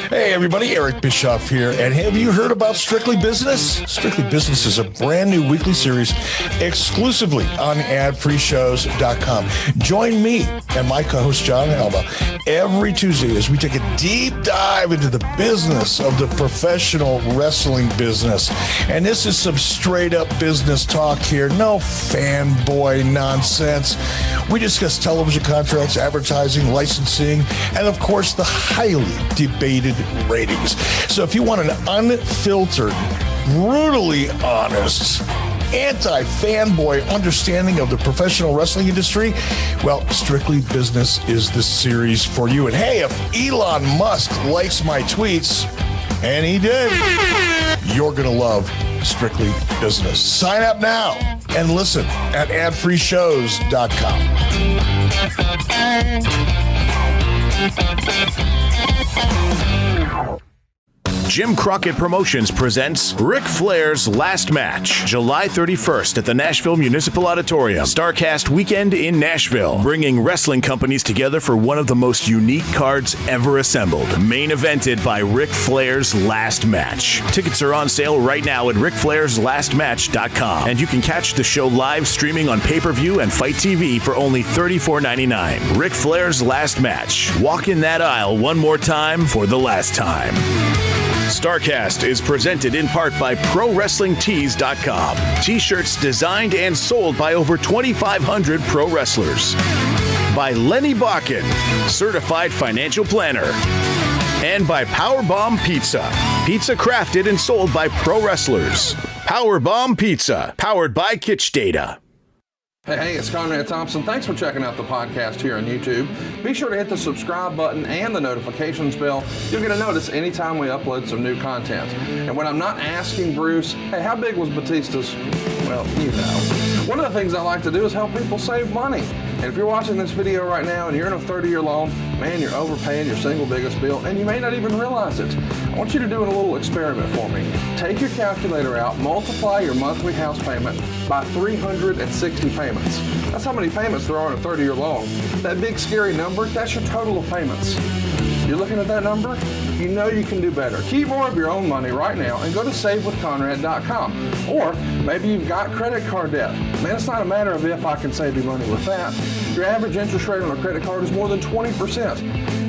Hey everybody, ERIC Bischoff here, and have you heard about Strictly Business? Strictly Business is a brand new weekly series exclusively on adfreeshows.com. Join me and my co-host John Alba every Tuesday as we take a deep dive into the business of the professional wrestling business. And this is some straight up business talk here, no fanboy nonsense. We discuss television contracts, advertising, licensing, and of course the highly debated ratings. So if you want an unfiltered, brutally honest, anti-fanboy understanding of the professional wrestling industry, well, Strictly Business is the series for you. And hey, if Elon Musk likes my tweets, and he did, you're going to love Strictly Business. Sign up now and listen at adfreeshows.com. Jim Crockett Promotions presents Ric Flair's Last Match, July 31st at the Nashville Municipal Auditorium. StarCast Weekend in Nashville, bringing wrestling companies together for one of the most unique cards ever assembled. Main evented by Ric Flair's Last Match. Tickets are on sale right now at RicFlairsLastMatch.com, and you can catch the show live streaming on pay-per-view and Fight TV for only $34.99. Ric Flair's Last Match. Walk in that aisle one more time for the last time. StarCast is presented in part by ProWrestlingTees.com. T-shirts designed and sold by over 2,500 pro wrestlers. By Lenny Bakken, certified financial planner. And by Powerbomb Pizza. Pizza crafted and sold by pro wrestlers. Powerbomb Pizza, powered by Kitch Data. Hey, it's Conrad Thompson. Thanks for checking out the podcast here on YouTube. Be sure to hit the subscribe button and the notifications bell. You'll get a notice anytime we upload some new content. And when I'm not asking Bruce, hey, how big was Batista's? Well, you know. One of the things I like to do is help people save money. And if you're watching this video right now and you're in a 30-year loan, man, you're overpaying your single biggest bill, and you may not even realize it. I want you to do a little experiment for me. Take your calculator out, multiply your monthly house payment by 360 payments. That's how many payments there are in a 30-year loan. That big scary number, that's your total of payments. You're looking at that number? You know you can do better. Keep more of your own money right now and go to SaveWithConrad.com. Or maybe you've got credit card debt. Man, it's not a matter of if I can save you money with that. Your average interest rate on a credit card is more than 20%.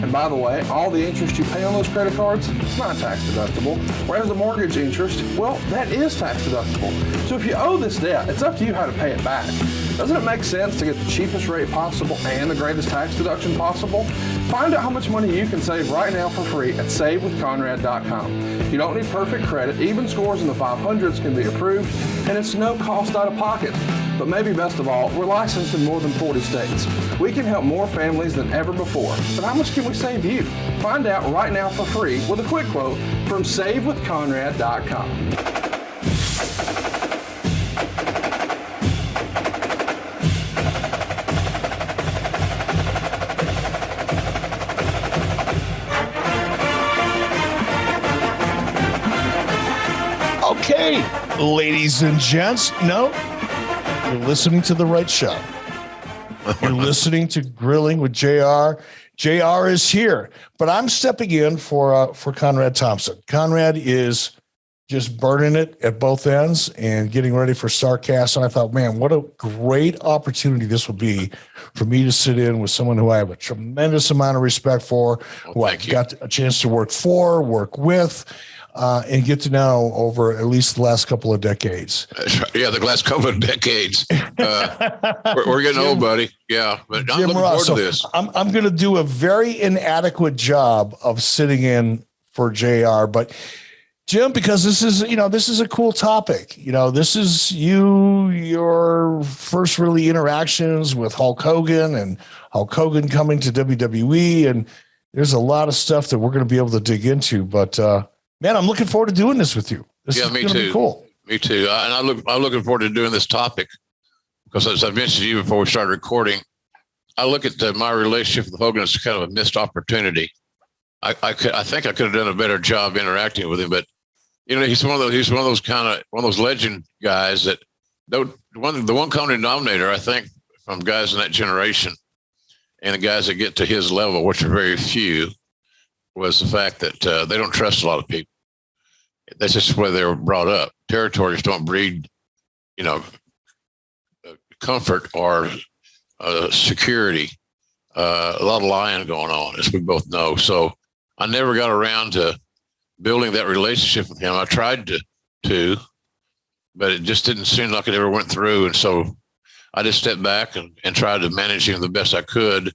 And by the way, all the interest you pay on those credit cards, it's not tax deductible. Whereas the mortgage interest, well, that is tax deductible. So if you owe this debt, it's up to you how to pay it back. Doesn't it make sense to get the cheapest rate possible and the greatest tax deduction possible? Find out how much money you can save right now for free at SaveWithConrad.com. You don't need perfect credit. Even scores in the 500s can be approved, and it's no cost out of pocket. But maybe best of all, we're licensed in more than 40 states. We can help more families than ever before. But how much can we save you? Find out right now for free with a quick quote from SaveWithConrad.com. Okay, ladies and gents, no, you're listening to the right show. You're listening to Grilling with JR. JR is here, but I'm stepping in for Conrad Thompson. Conrad is just burning it at both ends and getting ready for StarCast. And I thought, man, what a great opportunity this would be for me to sit in with someone who I have a tremendous amount of respect for, who I got a chance to work with, and get to know over at least the last couple of decades. Yeah, the last couple of decades. We're getting old, buddy. Yeah, but I'm looking forward to this. I'm going to do a very inadequate job of sitting in for JR, but Jim, because this is a cool topic. This is your first really interactions with Hulk Hogan and Hulk Hogan coming to WWE, and there's a lot of stuff that we're going to be able to dig into, but man, I'm looking forward to doing this with you. This is me too. Be cool. Me too. And I'm looking forward to doing this topic because, as I mentioned to you before we started recording, I look at my relationship with Hogan as kind of a missed opportunity. I think I could have done a better job interacting with him, but he's one of those legend guys that the one common denominator, I think, from guys in that generation and the guys that get to his level, which are very few, was the fact that they don't trust a lot of people. That's just the way they were brought up. Territories don't breed, comfort or security. A lot of lying going on, as we both know. So I never got around to building that relationship with him. I tried to, but it just didn't seem like it ever went through. And so I just stepped back and tried to manage him the best I could.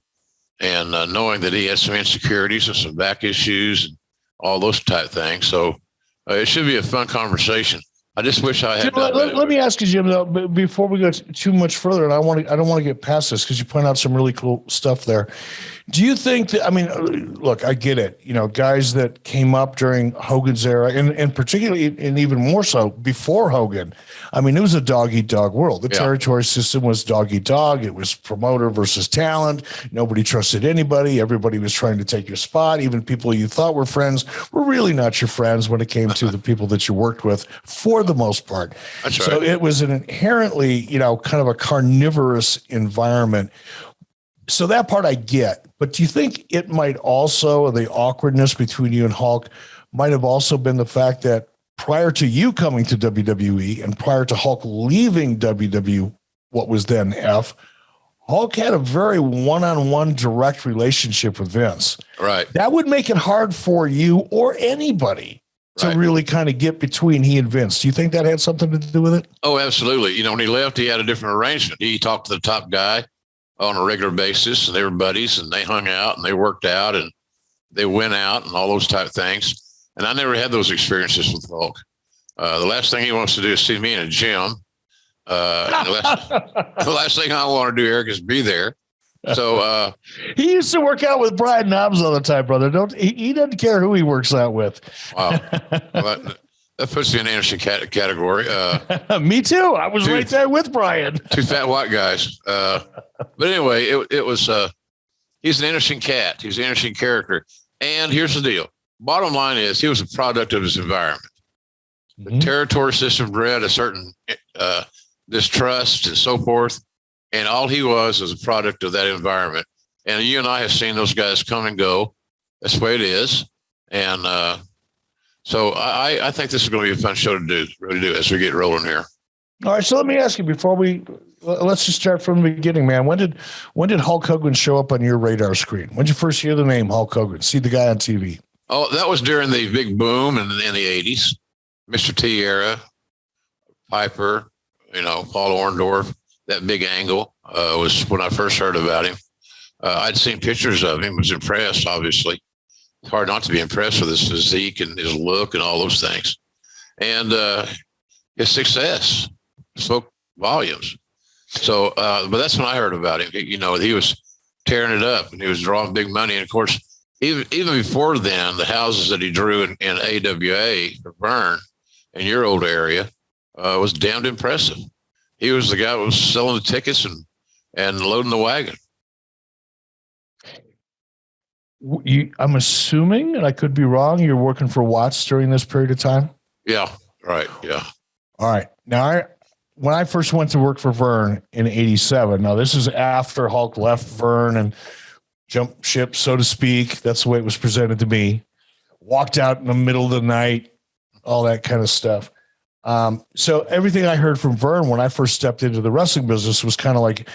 And knowing that he had some insecurities and some back issues and all those type things. So it should be a fun conversation. I just wish I had. Let me ask you, Jim, though, before we go too much further, and I don't want to get past this because you point out some really cool stuff there. Do you think that, look, I get it. Guys that came up during Hogan's era, and particularly, and even more so before Hogan, it was a dog-eat-dog world. The territory system was dog-eat-dog. It was promoter versus talent. Nobody trusted anybody. Everybody was trying to take your spot. Even people you thought were friends were really not your friends when it came to the people that you worked with for the most part. That's right. So it was an inherently, kind of a carnivorous environment. So that part I get, but do you think it might also, the awkwardness between you and Hulk might have also been the fact that prior to you coming to WWE and prior to Hulk leaving what was then F, Hulk had a very one-on-one direct relationship with Vince. Right. That would make it hard for you or anybody to really kind of get between he and Vince. Do you think that had something to do with it? Oh, absolutely. When he left, he had a different arrangement. He talked to the top guy on a regular basis, and they were buddies, and they hung out, and they worked out, and they went out, and all those type of things. And I never had those experiences with Hulk. The last thing he wants to do is see me in a gym. The last thing I want to do, Eric, is be there. So he used to work out with Brian Knobs all the time, brother. He doesn't care who he works out with. Wow. Well, that puts me in an interesting category. Me too. I was right there with Brian. Two fat white guys. But anyway, it was, he's an interesting cat. He's an interesting character. And here's the deal. Bottom line is he was a product of his environment. The territory system bred a certain distrust and so forth. And all he was a product of that environment. And you and I have seen those guys come and go. That's the way it is. And so I think this is going to be a fun show to do as we get rolling here. All right. So let me ask you let's just start from the beginning, man. When did Hulk Hogan show up on your radar screen? When did you first hear the name Hulk Hogan? See the guy on TV? Oh, that was during the big boom in the 80s. Mr. T era, Piper, Paul Orndorff. That big angle was when I first heard about him. I'd seen pictures of him, was impressed, obviously. It's hard not to be impressed with his physique and his look and all those things. And his success spoke volumes. So, but that's when I heard about him. He was tearing it up and he was drawing big money. And of course, even before then, the houses that he drew in AWA for Vern in your old area was damned impressive. He was the guy who was selling the tickets and loading the wagon. I'm assuming, and I could be wrong, you're working for Watts during this period of time? Yeah, right, yeah. All right. Now, when I first went to work for Vern in 87, now this is after Hulk left Vern and jumped ship, so to speak. That's the way it was presented to me. Walked out in the middle of the night, all that kind of stuff. So everything I heard from Vern when I first stepped into the wrestling business was kind of like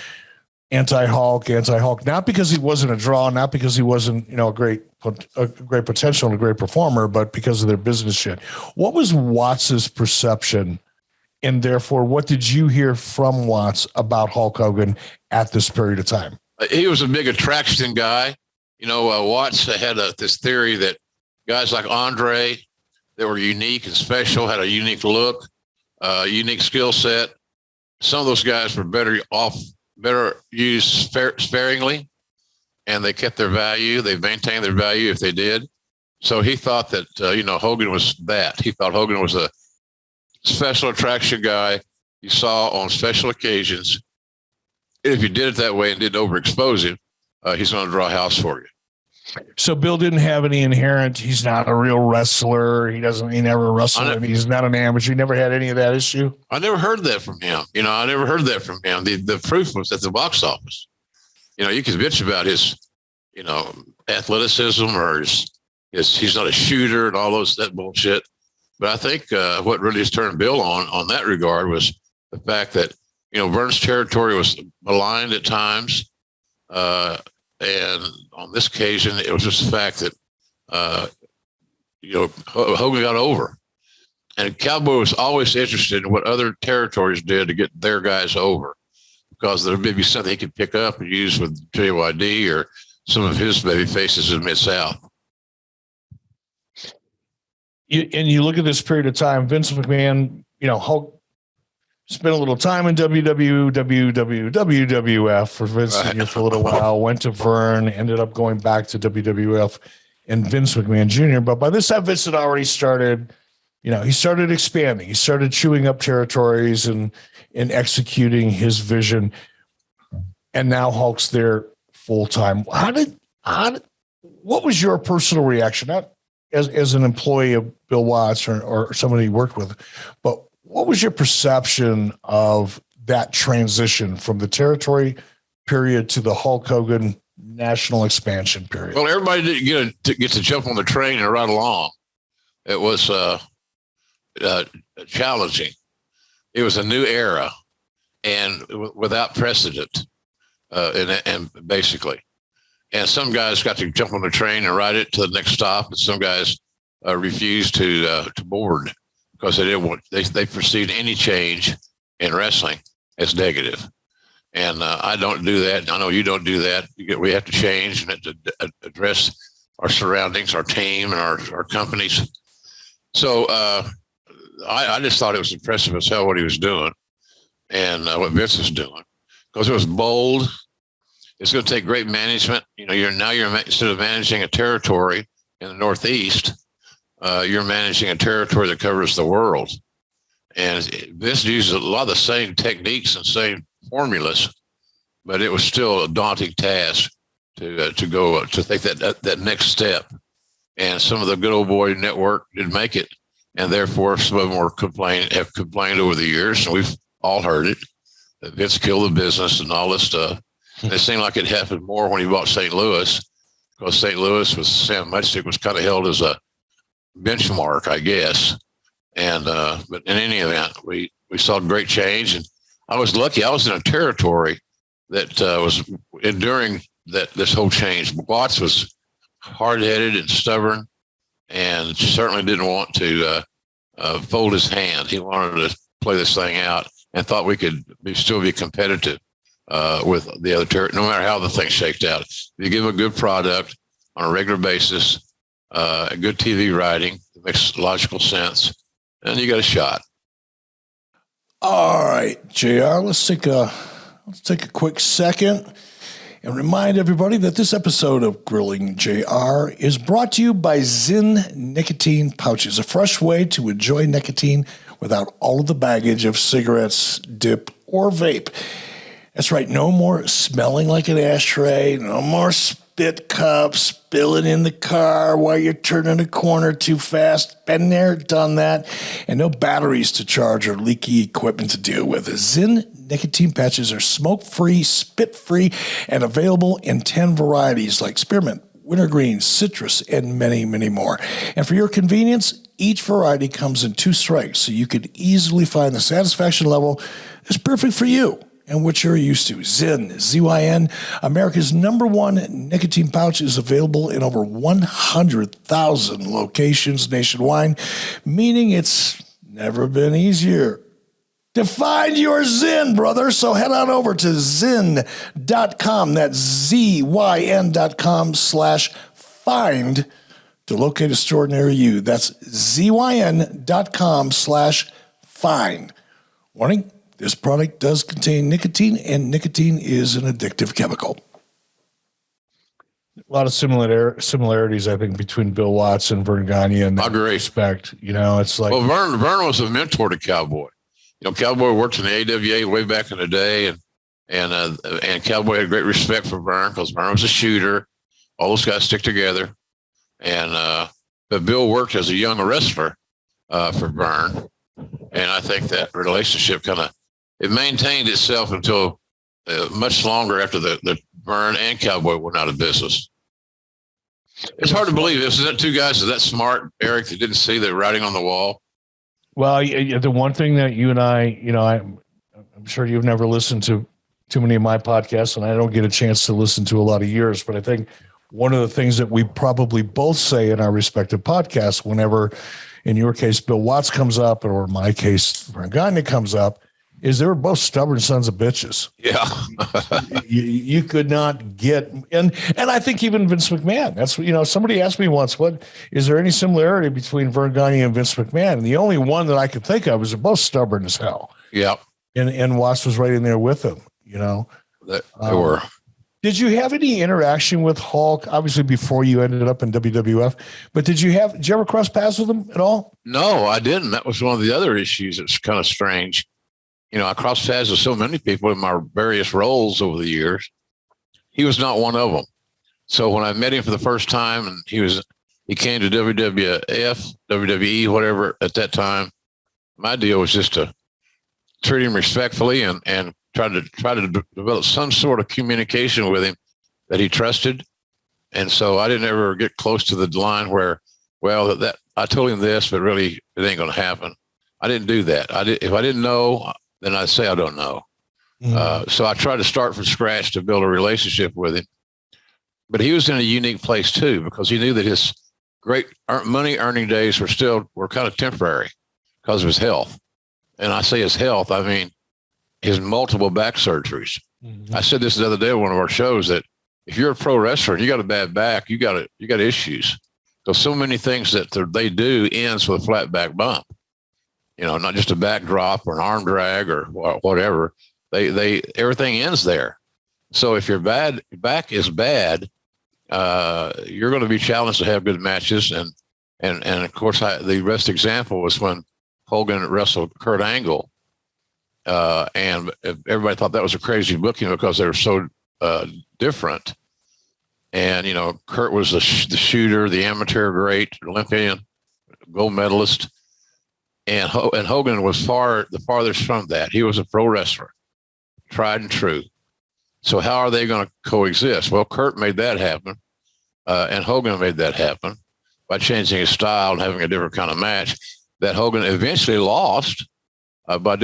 anti-Hulk, not because he wasn't a draw, not because he wasn't, a great potential and a great performer, but because of their business shit. What was Watts's perception? And therefore, what did you hear from Watts about Hulk Hogan at this period of time? He was a big attraction guy. Watts had this theory that guys like Andre that were unique and special, had a unique look, unique skill set. Some of those guys were better used sparingly, and they kept their value. They maintained their value if they did. So he thought that, Hogan was that. He thought Hogan was a special attraction guy you saw on special occasions. If you did it that way and didn't overexpose him, he's going to draw a house for you. So Bill didn't have any inherent, he's not a real wrestler. He never wrestled. He's not an amateur. He never had any of that issue. I never heard that from him. The proof was at the box office. you can bitch about his, athleticism or he's not a shooter and all that bullshit. But I think what really has turned Bill on that regard was the fact that, Vern's territory was maligned at times. And on this occasion, it was just the fact that, Hogan got over. And Cowboy was always interested in what other territories did to get their guys over, because there may be something he could pick up and use with JYD or some of his baby faces in Mid-South. You look at this period of time, Vince McMahon, Hulk spent a little time in WWF for Vince for a little while, went to Vern, ended up going back to WWF and Vince McMahon Jr. But by this time, Vince had already started, he started expanding. He started chewing up territories and executing his vision. And now Hulk's there full time. What was your personal reaction? Not as an employee of Bill Watts or somebody you worked with, but what was your perception of that transition from the territory period to the Hulk Hogan national expansion period? Well, everybody didn't get to jump on the train and ride along. It was challenging. It was a new era and without precedent, and basically. And some guys got to jump on the train and ride it to the next stop, and some guys refused to board because they perceived any change in wrestling as negative. And I don't do that. I know you don't do that. We have to change and to address our surroundings, our team, and our companies. So I just thought it was impressive as hell what he was doing and what Vince was doing, because it was bold. It's going to take great management. You're instead of managing a territory in the Northeast, you're managing a territory that covers the world. And Vince uses a lot of the same techniques and same formulas, but it was still a daunting task to take that next step. And some of the good old boy network didn't make it, and therefore some of them have complained over the years, and we've all heard it, that Vince killed the business and all this stuff. And it seemed like it happened more when he bought St. Louis, because St. Louis with Sam Matchstick was kind of held as a benchmark, I guess. And but in any event, we saw great change, and I was lucky. I was in a territory that was enduring this whole change. Watts was hard-headed and stubborn, and certainly didn't want to fold his hand. He wanted to play this thing out, and thought we could still be competitive with the other territory, no matter how the thing shaked out. If you give a good product on a regular basis, a good TV writing that makes logical sense, and you got a shot. All right, JR, let's take a quick second and remind everybody that this episode of Grilling JR is brought to you by Zyn Nicotine Pouches, a fresh way to enjoy nicotine without all of the baggage of cigarettes, dip, or vape. That's right, no more smelling like an ashtray, no more spit cups spilling in the car while you're turning a corner too fast. Been there, done that. And no batteries to charge or leaky equipment to deal with. Zyn nicotine patches are smoke-free, spit-free, and available in 10 varieties like spearmint, wintergreen, citrus, and many, many more. And for your convenience, each variety comes in 2 strikes, so you could easily find the satisfaction level that's perfect for you and what you're used to. Zyn, Z-Y-N, America's #1 nicotine pouch, is available in over 100,000 locations nationwide, meaning it's never been easier to find your Zyn, brother. So head on over to Zyn.com. That's ZYN.com/find to locate a store near you. That's ZYN.com/find. Warning, this product does contain nicotine, and nicotine is an addictive chemical. A lot of similarities, I think, between Bill Watts and Vern Gagne in that respect. It's like... Well, Vern was a mentor to Cowboy. Cowboy worked in the AWA way back in the day, and Cowboy had great respect for Vern because Vern was a shooter. All those guys stick together. But Bill worked as a young wrestler for Vern, and I think that relationship it maintained itself until much longer after the Vern and Cowboy went out of business. It's hard to believe this. Is that two guys that smart, Eric, that didn't see the writing on the wall? Well, the one thing that you and I, I'm sure you've never listened to too many of my podcasts, and I don't get a chance to listen to a lot of yours, but I think one of the things that we probably both say in our respective podcasts, whenever, in your case, Bill Watts comes up, or in my case, Vern Gagne comes up, is they were both stubborn sons of bitches. Yeah. you could not get, and I think even Vince McMahon, that's, somebody asked me once, is there any similarity between Vern Gagne and Vince McMahon? And the only one that I could think of is they're both stubborn as hell. Yeah. And Watts was right in there with them, They were. Did you have any interaction with Hulk, obviously before you ended up in WWF, but did you ever cross paths with him at all? No, I didn't. That was one of the other issues. It's kind of strange. I crossed paths with so many people in my various roles over the years. He was not one of them. So when I met him for the first time, and he came to WWF, WWE, whatever at that time, my deal was just to treat him respectfully and try to develop some sort of communication with him that he trusted. And so I didn't ever get close to the line where, well, that I told him this, but really it ain't going to happen. I didn't do that. If I didn't know, then I'd say I don't know. So I tried to start from scratch to build a relationship with him. But he was in a unique place too, because he knew that his great money earning days were kind of temporary because of his health. And I say his health, I mean his multiple back surgeries. Mm-hmm. I said this the other day on one of our shows that if you're a pro wrestler and you got a bad back, you got issues. So many things that they do ends with a flat back bump. Not just a back drop or an arm drag or whatever. Everything ends there. So if your back is bad, you're going to be challenged to have good matches. And of course, the best example was when Hogan wrestled Kurt Angle. And everybody thought that was a crazy booking because they were so different. And, Kurt was the shooter, the amateur great, Olympian, gold medalist. And Hogan was the farthest from that. He was a pro wrestler, tried and true. So how are they going to coexist? Well, Kurt made that happen, and Hogan made that happen by changing his style and having a different kind of match that Hogan eventually lost by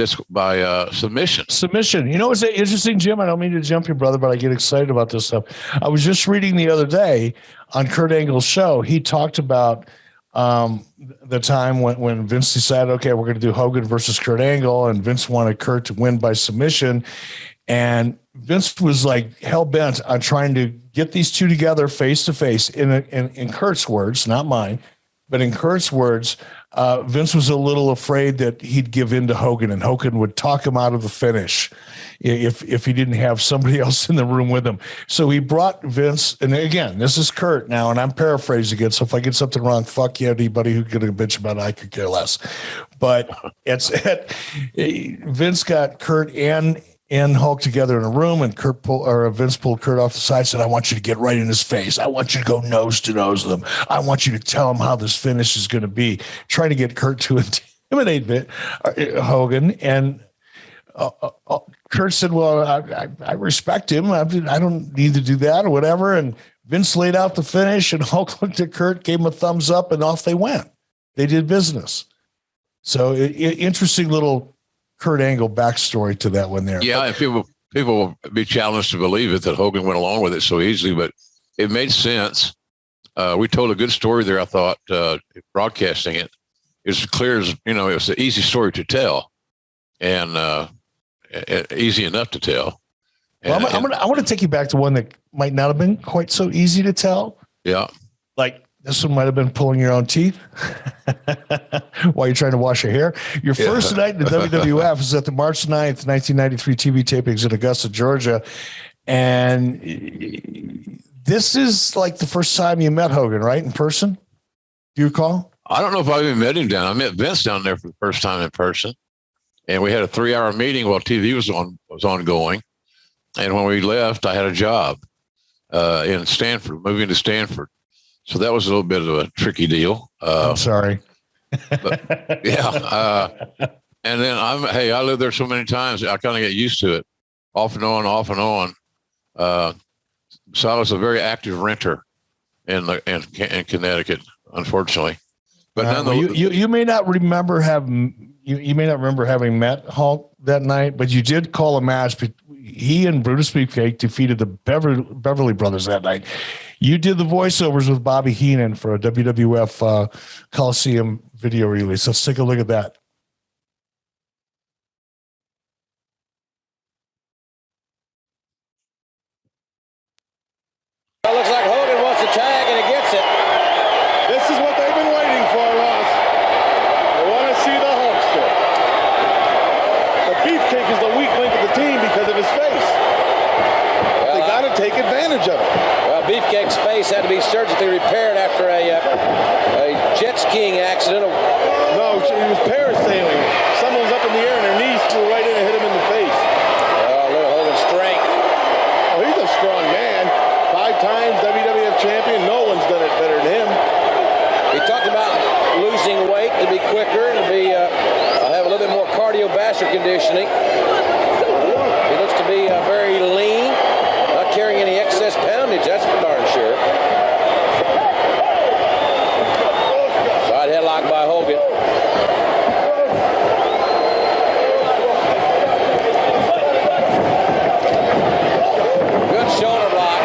submission. Submission. It's interesting, Jim. I don't mean to jump you, brother, but I get excited about this stuff. I was just reading the other day on Kurt Angle's show. He talked about the time when Vince decided, okay, we're going to do Hogan versus Kurt Angle, and Vince wanted Kurt to win by submission. And Vince was like hell bent on trying to get these two together face to face. In Kurt's words, not mine, but in Kurt's words, Vince was a little afraid that he'd give in to Hogan, and Hogan would talk him out of the finish if he didn't have somebody else in the room with him. So he brought Vince, and again, this is Kurt now, and I'm paraphrasing it. So if I get something wrong, fuck you, anybody who could bitch about it, I could care less. But Vince got Kurt and Hulk together in a room, and Vince pulled Kurt off the side, said, I want you to get right in his face. I want you to go nose to nose with him. I want you to tell him how this finish is going to be. Trying to get Kurt to intimidate Hogan. And Kurt said, well, I respect him. I don't need to do that or whatever. And Vince laid out the finish, and Hulk looked at Kurt, gave him a thumbs up, and off they went. They did business. So interesting little Kurt Angle backstory to that one there. Yeah, and people will be challenged to believe it that Hogan went along with it so easily, but it made sense. We told a good story there, I thought, broadcasting it. It was clear as, it was an easy story to tell, and easy enough to tell. Well, I want to take you back to one that might not have been quite so easy to tell. Yeah. Like this one might have been pulling your own teeth while you're trying to wash your hair. Your first night in the WWF is at the March 9th, 1993 TV tapings in Augusta, Georgia. And this is like the first time you met Hogan, right? In person? Do you recall? I don't know if I even met him down. I met Vince down there for the first time in person. And we had a 3-hour meeting while TV was ongoing. And when we left, I had a job in Stanford, moving to Stanford. So that was a little bit of a tricky deal. I'm sorry. But, yeah. And then I lived there so many times, I kind of get used to it, off and on. Sal's a very active renter in Connecticut, unfortunately. But nonetheless, you may not remember having met Hulk that night, but you did call a match. He and Brutus Beefcake defeated the Beverly Brothers that night. You did the voiceovers with Bobby Heenan for a WWF Coliseum video release. Let's take a look at that. It looks like Hogan wants to tag, and he gets it. This is what they've been waiting for, Ross. They want to see the Hulkster. The Beefcake is the weak link of the team because of his face. They got to take advantage of it. Well, Beefcake's face had to be surgically repaired after a jet skiing accident. No, he was parasailing. Someone was up in the air and their knees flew right in and hit him in the face. Oh, look at Hogan's strength. Oh, he's a strong man. 5 times WWF champion. No one's done it better than him. He talked about losing weight to be quicker, to be have a little bit more cardiovascular conditioning. He looks to be very lean, not carrying any excess poundage. That's for darn sure. Side headlock by Hogan. Good shoulder block.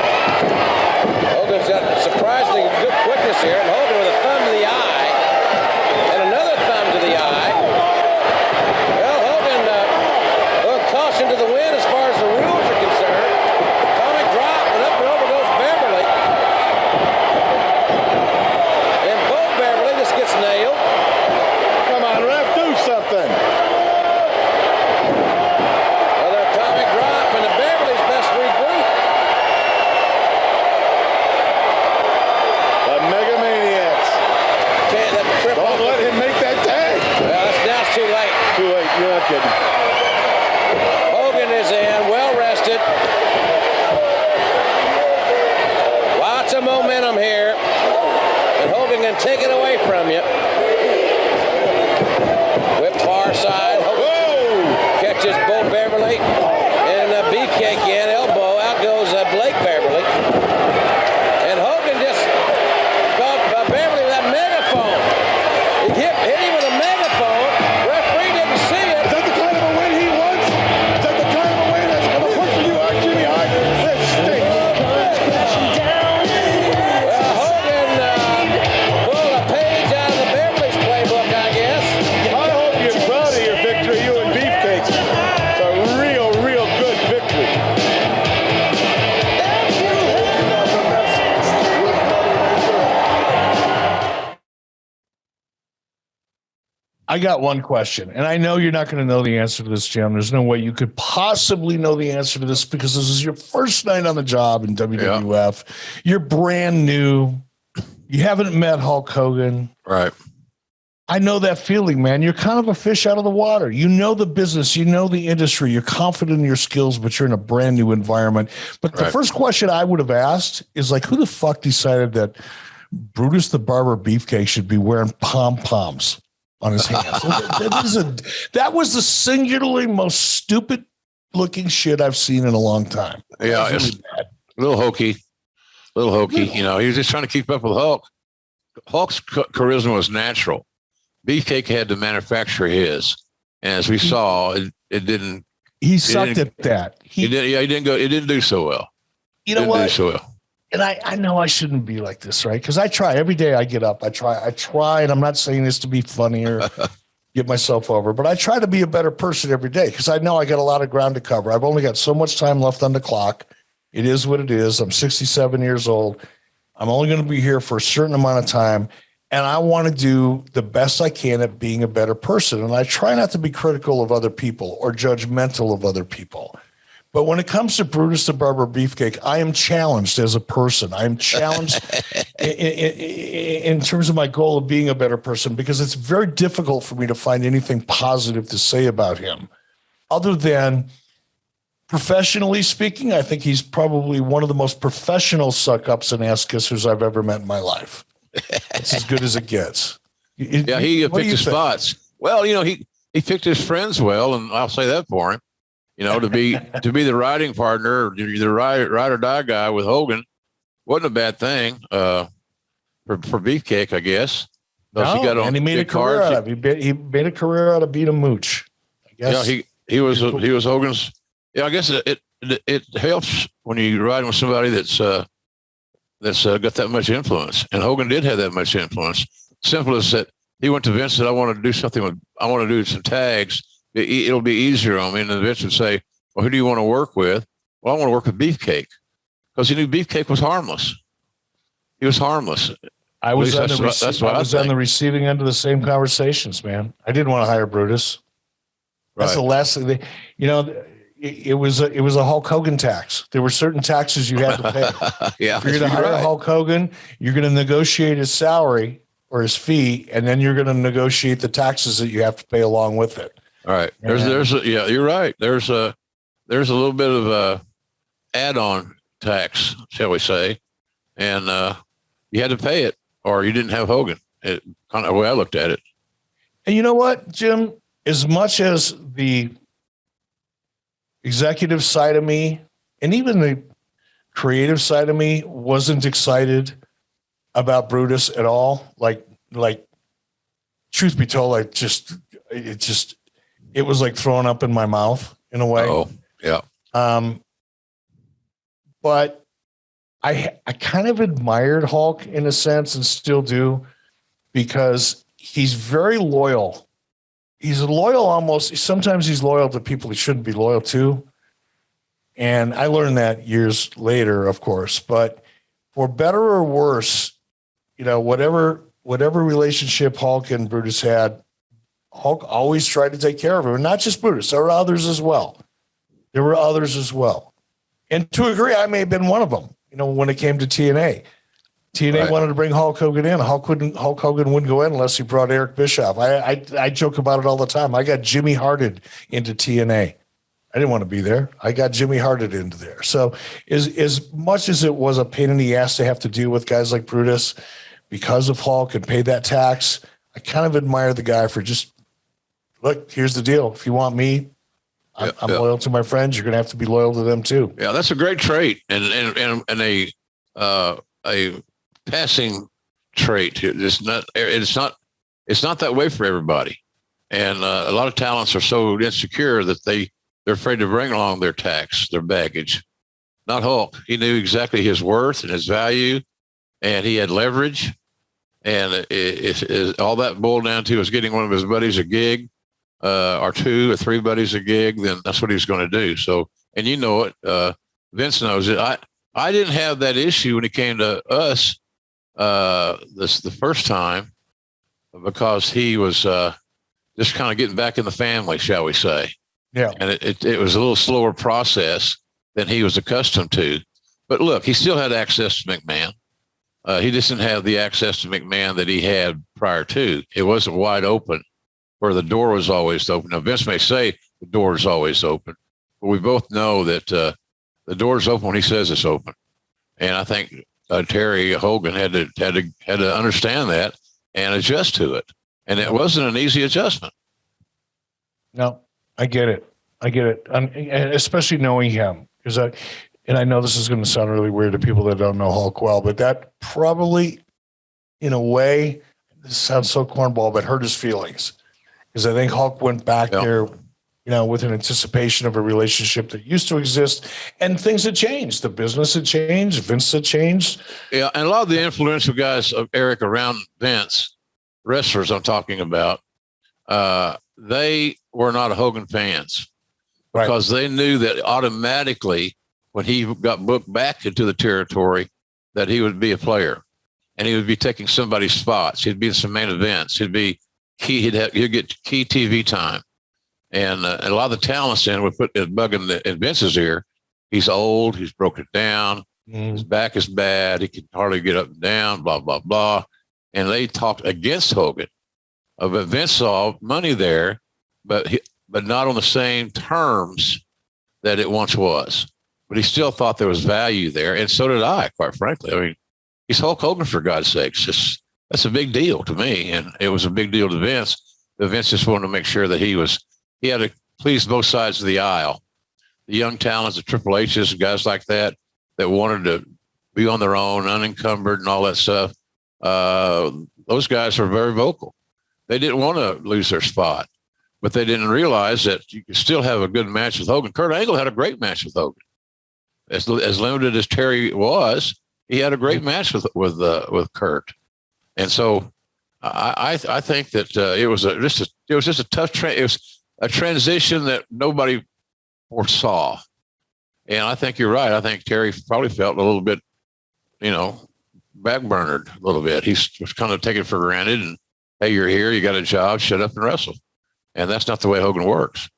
Hogan's got surprisingly good quickness here, and Hogan with a thumb to the eye, and another thumb to the eye. Well, Hogan, caution to the wind as far as the rules are concerned. Atomic drop, and up and over goes Beverly. And Bo Beverly, this gets nailed. Come on, ref, do something. Another atomic drop, and the Beverly's best regroup. The Mega Maniacs. Can't let the trip off. Don't let him make that tag. Well, now it's too late. Too late. You're not kidding. Hogan is in, well rested. Lots of momentum here. And Hogan can take it away from you. Whip far side. Hogan catches Bo Beverly. And Beefcake in, elbow. Out goes Blake Beverly. And Hogan just caught Beverly with that megaphone. He hit him with a megaphone. Referee didn't see it. Is that the kind of a win he wants? Is that the kind of a win that's going to work for you, Jimmy Hart? That stinks. Hogan pulled a page out of the Beverly's playbook, I guess. I hope you're proud of your victory, you and Beefcake. It's a real, real good victory. I got one question, and I know you're not going to know the answer to this, Jim. There's no way you could possibly know the answer to this because this is your first night on the job in WWF. Yeah. You're brand new. You haven't met Hulk Hogan. right. I know that feeling, man. You're kind of a fish out of the water. You know the business. You know the industry. You're confident in your skills, but you're in a brand new environment. But the first question I would have asked is like, who the fuck decided that Brutus the Barber Beefcake should be wearing pom-poms on his hands? That was the singularly most stupid looking shit I've seen in a long time. Yeah, really it's a little hokey. You know, he was just trying to keep up with Hulk. Hulk's charisma was natural. Beefcake had to manufacture his, and as we saw, it didn't. He sucked at that. He didn't go. It didn't do so well. You know what? Do so well. And I know I shouldn't be like this, right? Because I try every day. I get up. I try, and I'm not saying this to be funny or get myself over, but I try to be a better person every day because I know I got a lot of ground to cover. I've only got so much time left on the clock. It is what it is. I'm 67 years old. I'm only going to be here for a certain amount of time. And I want to do the best I can at being a better person. And I try not to be critical of other people or judgmental of other people. But when it comes to Brutus the Barber Beefcake, I am challenged as a person. I am challenged in terms of my goal of being a better person because it's very difficult for me to find anything positive to say about him. Other than professionally speaking, I think he's probably one of the most professional suck-ups and ass-kissers I've ever met in my life. It's as good as it gets. He picked his spots. Well, you know, he picked his friends well, and I'll say that for him. to be the riding partner, or the ride or die guy with Hogan wasn't a bad thing for Beefcake, I guess. And he made a career out of it. He made a career out of being a mooch. I guess. Yeah, he was Hogan's. Yeah, I guess it helps when you ride with somebody that's got that much influence, and Hogan did have that much influence. Simple as that, he went to Vince and said, I want to do some tags. It'll be easier on me. And then Vince would say, well, who do you want to work with? Well, I want to work with Beefcake, because he knew Beefcake was harmless. He was harmless. I was on the receiving end of the same conversations, man. I didn't want to hire Brutus. That's the last thing. It was a Hulk Hogan tax. There were certain taxes you had to pay. Yeah, if you're going to hire Hulk Hogan, you're going to negotiate his salary or his fee, and then you're going to negotiate the taxes that you have to pay along with it. All right. You're right. There's a little bit of a add-on tax, shall we say, and you had to pay it, or you didn't have Hogan. Kind of the way I looked at it. And you know what, Jim? As much as the executive side of me and even the creative side of me wasn't excited about Brutus at all, like truth be told, it was like throwing up in my mouth in a way. Oh, yeah. But I kind of admired Hulk in a sense, and still do, because he's very loyal. He's loyal almost. Sometimes he's loyal to people he shouldn't be loyal to. And I learned that years later, of course. But for better or worse, whatever relationship Hulk and Brutus had, Hulk always tried to take care of him. And not just Brutus. There were others as well. And to agree, I may have been one of them, when it came to TNA. TNA wanted to bring Hulk Hogan in. Hulk Hogan wouldn't go in unless he brought ERIC Bischoff. I joke about it all the time. I got Jimmy Harted into TNA. I didn't want to be there. I got Jimmy Harted into there. So as much as it was a pain in the ass to have to deal with guys like Brutus because of Hulk and pay that tax, I kind of admire the guy for just, look, here's the deal. If you want me, I'm loyal to my friends. You're going to have to be loyal to them too. Yeah, that's a great trait and a passing trait. It's not that way for everybody. And a lot of talents are so insecure that they're afraid to bring along their tax, their baggage. Not Hulk. He knew exactly his worth and his value, and he had leverage. And all that boiled down to was getting one of his buddies a gig, or 2 or 3 buddies a gig. Then that's what he was going to do. So, and it. Vince knows it. I didn't have that issue when it came to us the first time, because he was just kind of getting back in the family, shall we say. Yeah. And it was a little slower process than he was accustomed to. But look, he still had access to McMahon. He just didn't have the access to McMahon that he had prior to. It wasn't wide open, where the door was always open. Now, Vince may say the door is always open, but we both know that the door is open when he says it's open. And I think Terry Hogan had to understand that and adjust to it. And it wasn't an easy adjustment. No, I get it. And especially knowing him, because I know this is going to sound really weird to people that don't know Hulk well, but that probably, in a way, this sounds so cornball, but hurt his feelings, because I think Hulk went back there, with an anticipation of a relationship that used to exist, and things had changed. The business had changed. Vince had changed. Yeah, and a lot of the influential guys of Eric around Vince, wrestlers I'm talking about, they were not Hogan fans, because they knew that automatically when he got booked back into the territory that he would be a player, and he would be taking somebody's spots. He'd be in some main events. He'd be key. He'd get key TV time. And a lot of the talents would put a bug in Vince's ear. He's old. He's broken down. His back is bad. He can hardly get up and down, blah, blah, blah. And they talked against Hogan. But Vince saw money there, but not on the same terms that it once was. But he still thought there was value there. And so did I, quite frankly. I mean, he's Hulk Hogan, for God's sakes. That's a big deal to me. And it was a big deal to Vince. But Vince just wanted to make sure that he had to please both sides of the aisle. the young talents, the Triple H's, guys like that wanted to be on their own, unencumbered, and all that stuff. Those guys were very vocal. They didn't want to lose their spot, but they didn't realize that you could still have a good match with Hogan. Kurt Angle had a great match with Hogan. As limited as Terry was, he had a great match with Kurt, and so I think that it was just a tough it was a transition that nobody foresaw, and I think you're right. I think Terry probably felt a little bit, backburnered a little bit. He was kind of taken for granted, and hey, you're here, you got a job, shut up and wrestle, and that's not the way Hogan works.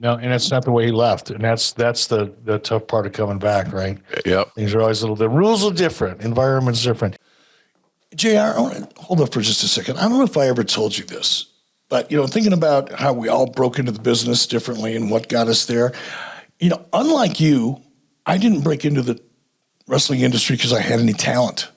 No, and that's not the way he left. And that's the tough part of coming back, right? Yep. Things are always the rules are different. Environment's different. JR, I want to hold up for just a second. I don't know if I ever told you this, but, thinking about how we all broke into the business differently and what got us there, unlike you, I didn't break into the wrestling industry because I had any talent.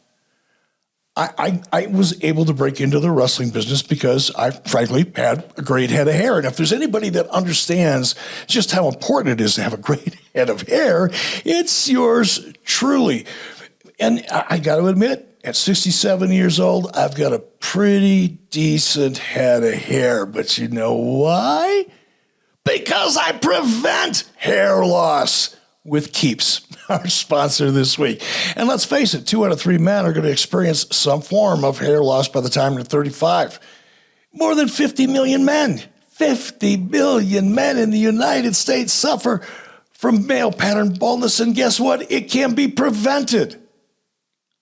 I was able to break into the wrestling business because I frankly had a great head of hair. And if there's anybody that understands just how important it is to have a great head of hair, it's yours truly. And I got to admit, at 67 years old, I've got a pretty decent head of hair. But you know why? Because I prevent hair loss with Keeps, our sponsor this week. And let's face it, 2 out of 3 men are going to experience some form of hair loss by the time they're 35. More than 50 million men, 50 billion men in the United States suffer from male pattern baldness. And guess what? It can be prevented.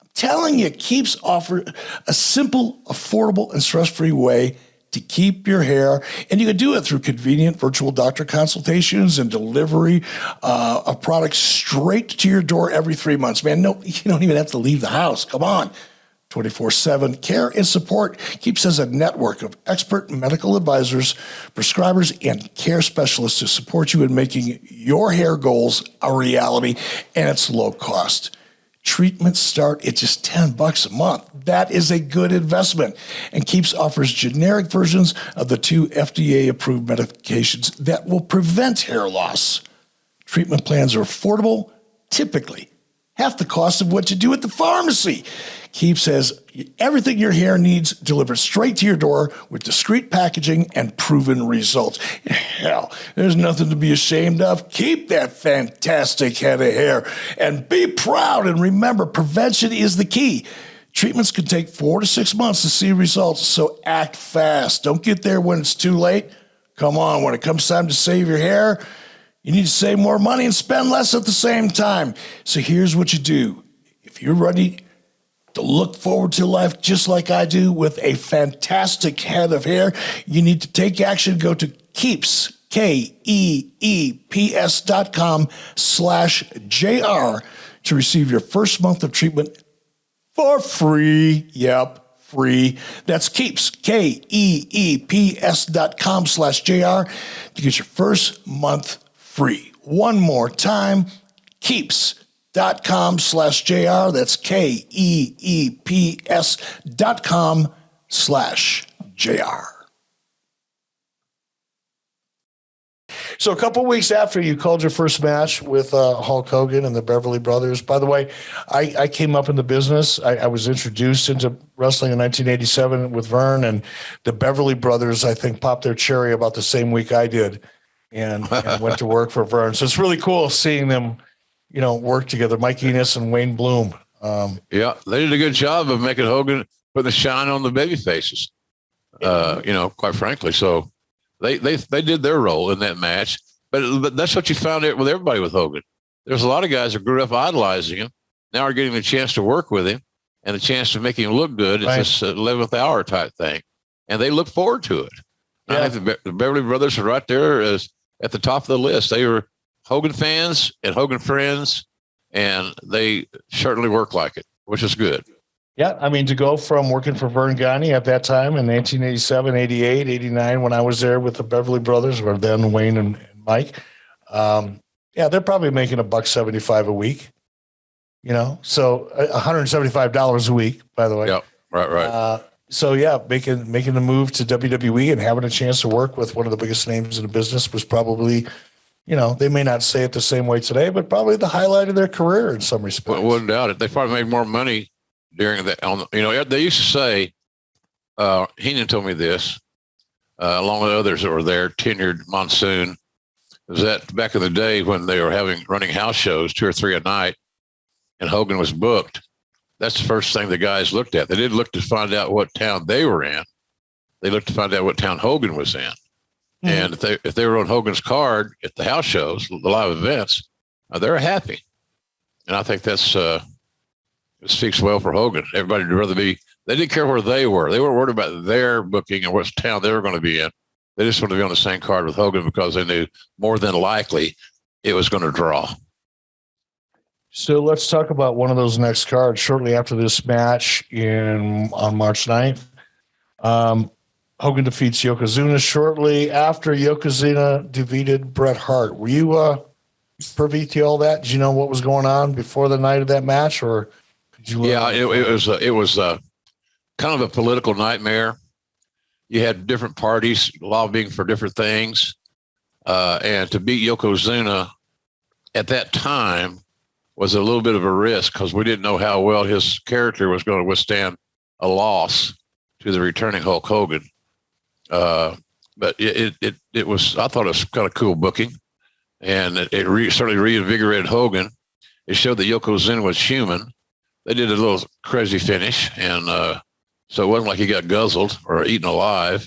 I'm telling you, Keeps offer a simple, affordable, and stress-free way to keep your hair, and you can do it through convenient virtual doctor consultations and delivery of products straight to your door every 3 months. Man, no, you don't even have to leave the house. Come on. 24/7 care and support. Keeps as a network of expert medical advisors, prescribers, and care specialists to support you in making your hair goals a reality, and it's low cost. Treatments start at just $10 a month. That is a good investment. And Keeps offers generic versions of the 2 FDA-approved medications that will prevent hair loss. Treatment plans are affordable, typically half the cost of what you do at the pharmacy. Keeps has everything your hair needs delivered straight to your door with discreet packaging and proven results. Hell, there's nothing to be ashamed of. Keep that fantastic head of hair and be proud. And remember, prevention is the key. Treatments can take 4 to 6 months to see results, so act fast. Don't get there when it's too late. Come on, when it comes time to save your hair, you need to save more money and spend less at the same time. So here's what you do. If you're ready to look forward to life just like I do with a fantastic head of hair, you need to take action. Go to Keeps, KEEPS.com/JR to receive your first month of treatment for free. Yep, free. That's Keeps, KEEPS.com/JR to get your first month free. One more time, Keeps.com/JR. That's KEEPS.com/JR. So a couple weeks after you called your first match with Hulk Hogan and the Beverly Brothers, by the way, I came up in the business. I was introduced into wrestling in 1987 with Vern, and the Beverly Brothers, I think, popped their cherry about the same week I did and went to work for Vern. So it's really cool seeing them, work together, Mike Enos and Wayne Bloom. Yeah, they did a good job of making Hogan put the shine on the baby faces, quite frankly. So they did their role in that match. But that's what you found out with everybody with Hogan. There's a lot of guys that grew up idolizing him, now are getting the chance to work with him and the chance to make him look good. It's this 11th hour type thing. And they look forward to it. Yeah. I think the Beverly Brothers are right there at the top of the list. They were Hogan fans and Hogan friends, and they certainly work like it, which is good. Yeah, I mean, to go from working for Vern Gagne at that time in 1987, 88, 89, when I was there with the Beverly Brothers, or then Wayne and Mike, they're probably making $175 a week, so $175 a week, by the way. Yeah, right. Making the move to WWE and having a chance to work with one of the biggest names in the business was probably, they may not say it the same way today, but probably the highlight of their career in some respects. Well, wouldn't doubt it. They probably made more money during that. They used to say, Heenan told me this, along with others that were there, tenured Monsoon, is that back in the day when they were running house shows 2 or 3 a night and Hogan was booked, that's the first thing the guys looked at. They didn't look to find out what town they were in. They looked to find out what town Hogan was in. Mm-hmm. And if they were on Hogan's card at the house shows, the live events, they're happy. And I think that's it speaks well for Hogan. Everybody would rather be. They didn't care where they were. They weren't worried about their booking and what town they were going to be in. They just wanted to be on the same card with Hogan because they knew more than likely it was going to draw. So let's talk about one of those next cards shortly after this match on March 9th. Hogan defeats Yokozuna shortly after Yokozuna defeated Bret Hart. Were you privy to all that? Did you know what was going on before the night of that match, or could you? Yeah, it was kind of a political nightmare. You had different parties lobbying for different things, and to beat Yokozuna at that time was a little bit of a risk because we didn't know how well his character was going to withstand a loss to the returning Hulk Hogan. But it was, I thought it was kind of cool booking, and it certainly reinvigorated Hogan. It showed that Yokozuna was human. They did a little crazy finish, and so it wasn't like he got guzzled or eaten alive.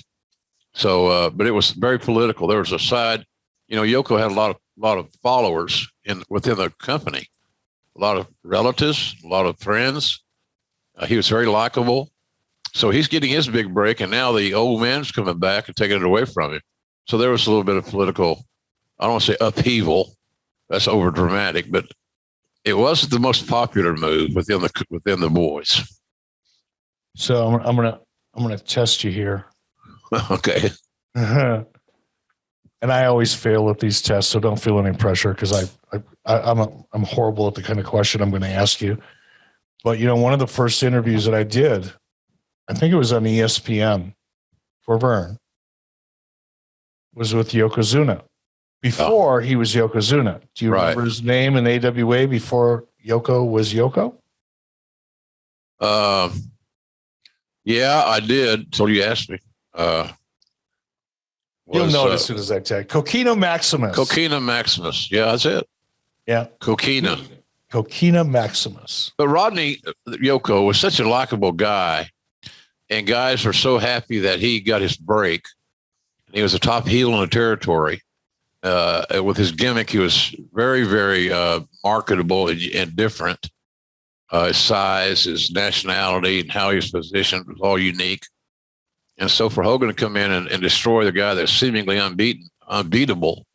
So, but it was very political. There was a side, Yoko had a lot of followers within the company, a lot of relatives, a lot of friends. He was very likable. So he's getting his big break, and now the old man's coming back and taking it away from him. So there was a little bit of political, I don't want to say upheaval. That's over dramatic, but it wasn't the most popular move within the boys. So I'm gonna test you here. Okay. And I always fail at these tests, so don't feel any pressure because I'm horrible at the kind of question I'm going to ask you. But one of the first interviews that I did, I think it was on ESPN for Vern, was with Yokozuna. Before he was Yokozuna. Do you remember his name in AWA before Yoko was Yoko? Yeah, I did. Until you asked me. You'll know it as soon as I tell you. Coquina Maximus. Coquina Maximus. Yeah, that's it. Yeah. Coquina Maximus. But Rodney Yoko was such a likable guy, and guys were so happy that he got his break. He was a top heel in the territory. With his gimmick, he was very, very marketable and different. His size, his nationality, and how he was positioned was all unique. And so for Hogan to come in and destroy the guy that's seemingly unbeatable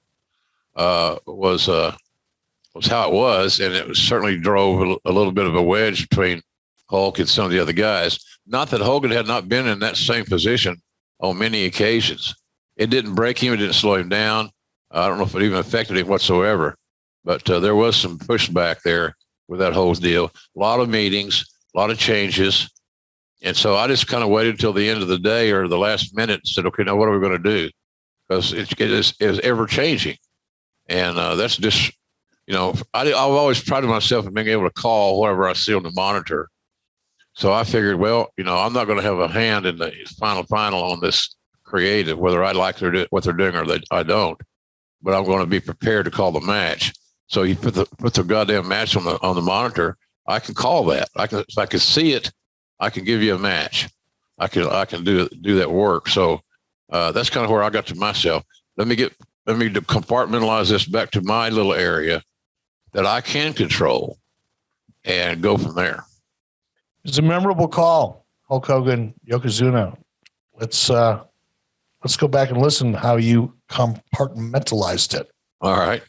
was how it was. And it certainly drove a little bit of a wedge between Hulk and some of the other guys. Not that Hogan had not been in that same position on many occasions. It didn't break him. It didn't slow him down. I don't know if it even affected him whatsoever. But there was some pushback there with that whole deal. A lot of meetings, a lot of changes. And so I just kind of waited until the end of the day or the last minute and said, okay, now what are we going to do? Because it is ever changing. And that's just, I've always prided myself in being able to call whatever I see on the monitor. So I figured, well, I'm not going to have a hand in the final on this creative, whether I like what they're doing or I don't. But I'm going to be prepared to call the match. So you put the goddamn match on the monitor. I can call that. If I can see it, I can give you a match. I can do that work. So that's kind of where I got to myself. Let me compartmentalize this back to my little area that I can control and go from there. It's a memorable call, Hulk Hogan, Yokozuna. Let's go back and listen how you compartmentalized it. All right.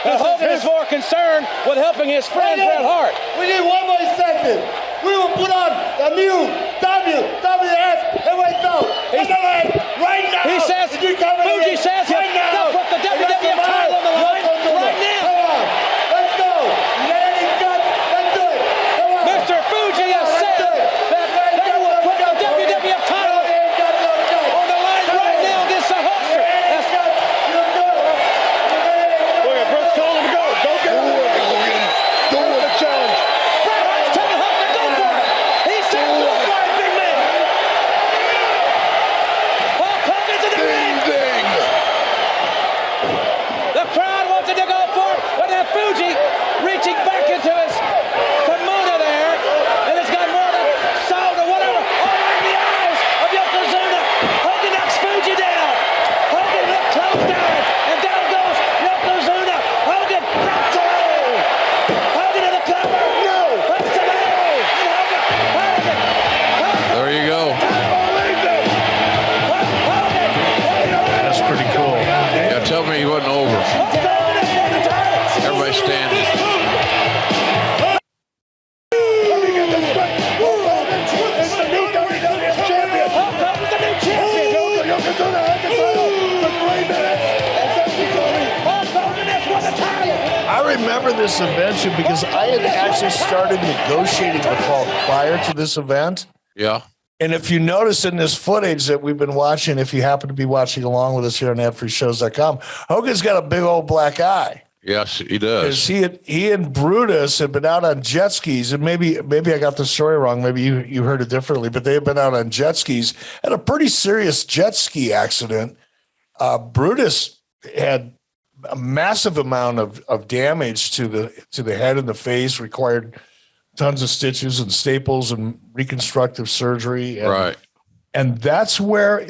Hogan is more concerned with helping his friend Bret Hart. We need one more second. We will put on the new WWF heavyweight belt. Right now. He says, Fuji says they'll put the WWF title on the line right now. Come on. Let's go. You got any guts? Let's do it. Come on. Mr. Fuji has said that they will put the WWF title on the line right now against the Hulkster. at the strike. Hulk Hogan is the new WWF champion. Hulk Hogan's the new champion. Yokozuna had the title for 3 minutes. Hulk Hogan has won the title. I remember this event because I had actually started negotiating with Hulk prior to this event. Yeah. And if you notice in this footage that we've been watching, if you happen to be watching along with us here on adfreeshows.com, Hogan's got a big old black eye. Yes, he does. He and Brutus had been out on jet skis, and maybe I got the story wrong. Maybe you heard it differently, but they had been out on jet skis, had a pretty serious jet ski accident. Brutus had a massive amount of damage to the head and the face, required tons of stitches and staples and reconstructive surgery. Right. And that's where,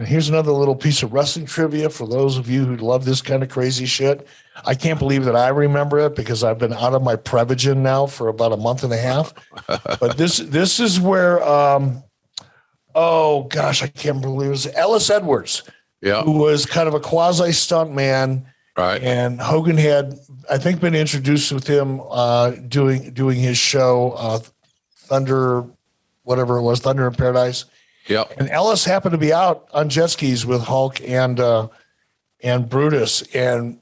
here's another little piece of wrestling trivia for those of you who love this kind of crazy shit. I can't believe that I remember it because I've been out of my Prevagen now for about a month and a half. But this is where, oh gosh, I can't believe it was Ellis Edwards, who was kind of a quasi stunt man. Right. And Hogan had, I think, been introduced with him doing his show, Thunder, whatever it was, Thunder in Paradise. Yep. And Ellis happened to be out on jet skis with Hulk and Brutus, and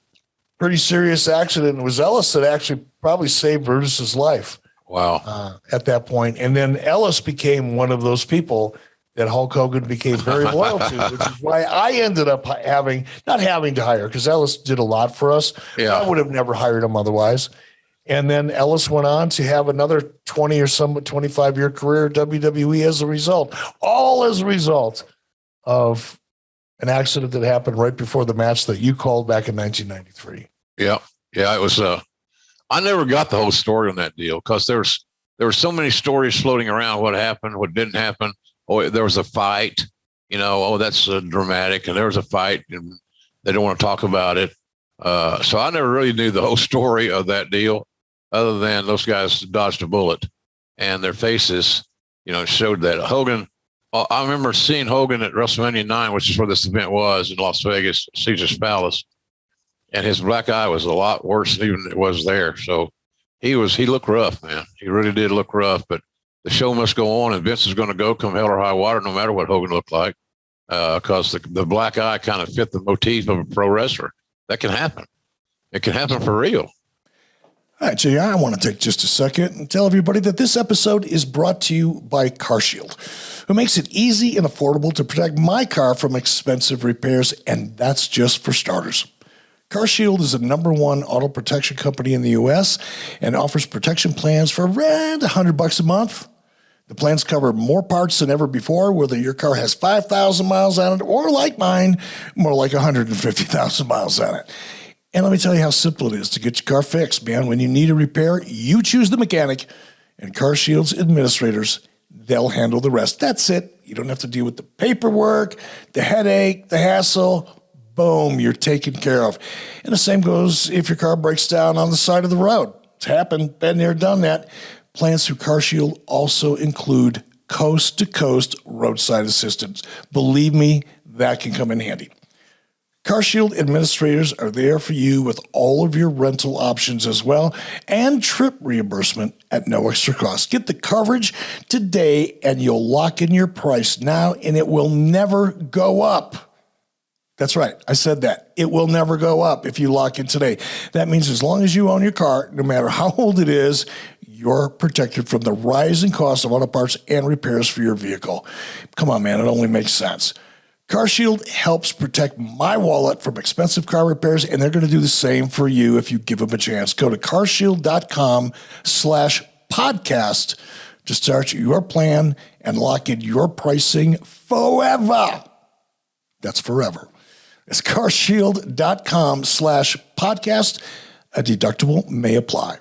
pretty serious accident. It was Ellis that actually probably saved Brutus's life. Wow. At that point. And then Ellis became one of those people that Hulk Hogan became very loyal to, which is why I ended up not having to hire, because Ellis did a lot for us. Yeah. I would have never hired him otherwise. And then Ellis went on to have another 20 or 25-year career at WWE as a result, all as a result of an accident that happened right before the match that you called back in 1993. Yeah. Yeah. It was, I never got the whole story on that deal because there were so many stories floating around. What happened, what didn't happen. Oh, there was a fight, that's dramatic. And there was a fight and they don't want to talk about it. So I never really knew the whole story of that deal other than those guys dodged a bullet and their faces, showed that. Hogan, I remember seeing Hogan at WrestleMania 9, which is where this event was in Las Vegas, Caesar's Palace. And his black eye was a lot worse than even it was there. So he looked rough, man. He really did look rough, but the show must go on and Vince is going to go come hell or high water, no matter what Hogan looked like. Because the black eye kind of fit the motif of a pro wrestler. That can happen. It can happen for real. All right, JR, I want to take just a second and tell everybody that this episode is brought to you by CarShield, who makes it easy and affordable to protect my car from expensive repairs, and that's just for starters. CarShield is the #1 auto protection company in the U.S. and offers protection plans for around $100 a month. The plans cover more parts than ever before, whether your car has 5,000 miles on it or, like mine, more like 150,000 miles on it. And let me tell you how simple it is to get your car fixed, man. When you need a repair, you choose the mechanic, and CarShield's administrators, they'll handle the rest. That's it. You don't have to deal with the paperwork, the headache, the hassle. Boom, you're taken care of. And the same goes if your car breaks down on the side of the road. It's happened, been there, done that. Plans through CarShield also include coast-to-coast roadside assistance. Believe me, that can come in handy. CarShield administrators are there for you with all of your rental options as well, and trip reimbursement at no extra cost. Get the coverage today, and you'll lock in your price now, and it will never go up. That's right. I said that. It will never go up if you lock in today. That means as long as you own your car, no matter how old it is, you're protected from the rising cost of auto parts and repairs for your vehicle. Come on, man. It only makes sense. CarShield helps protect my wallet from expensive car repairs, and they're going to do the same for you if you give them a chance. Go to carshield.com/podcast to start your plan and lock in your pricing forever. That's forever. It's carshield.com/podcast. A deductible may apply.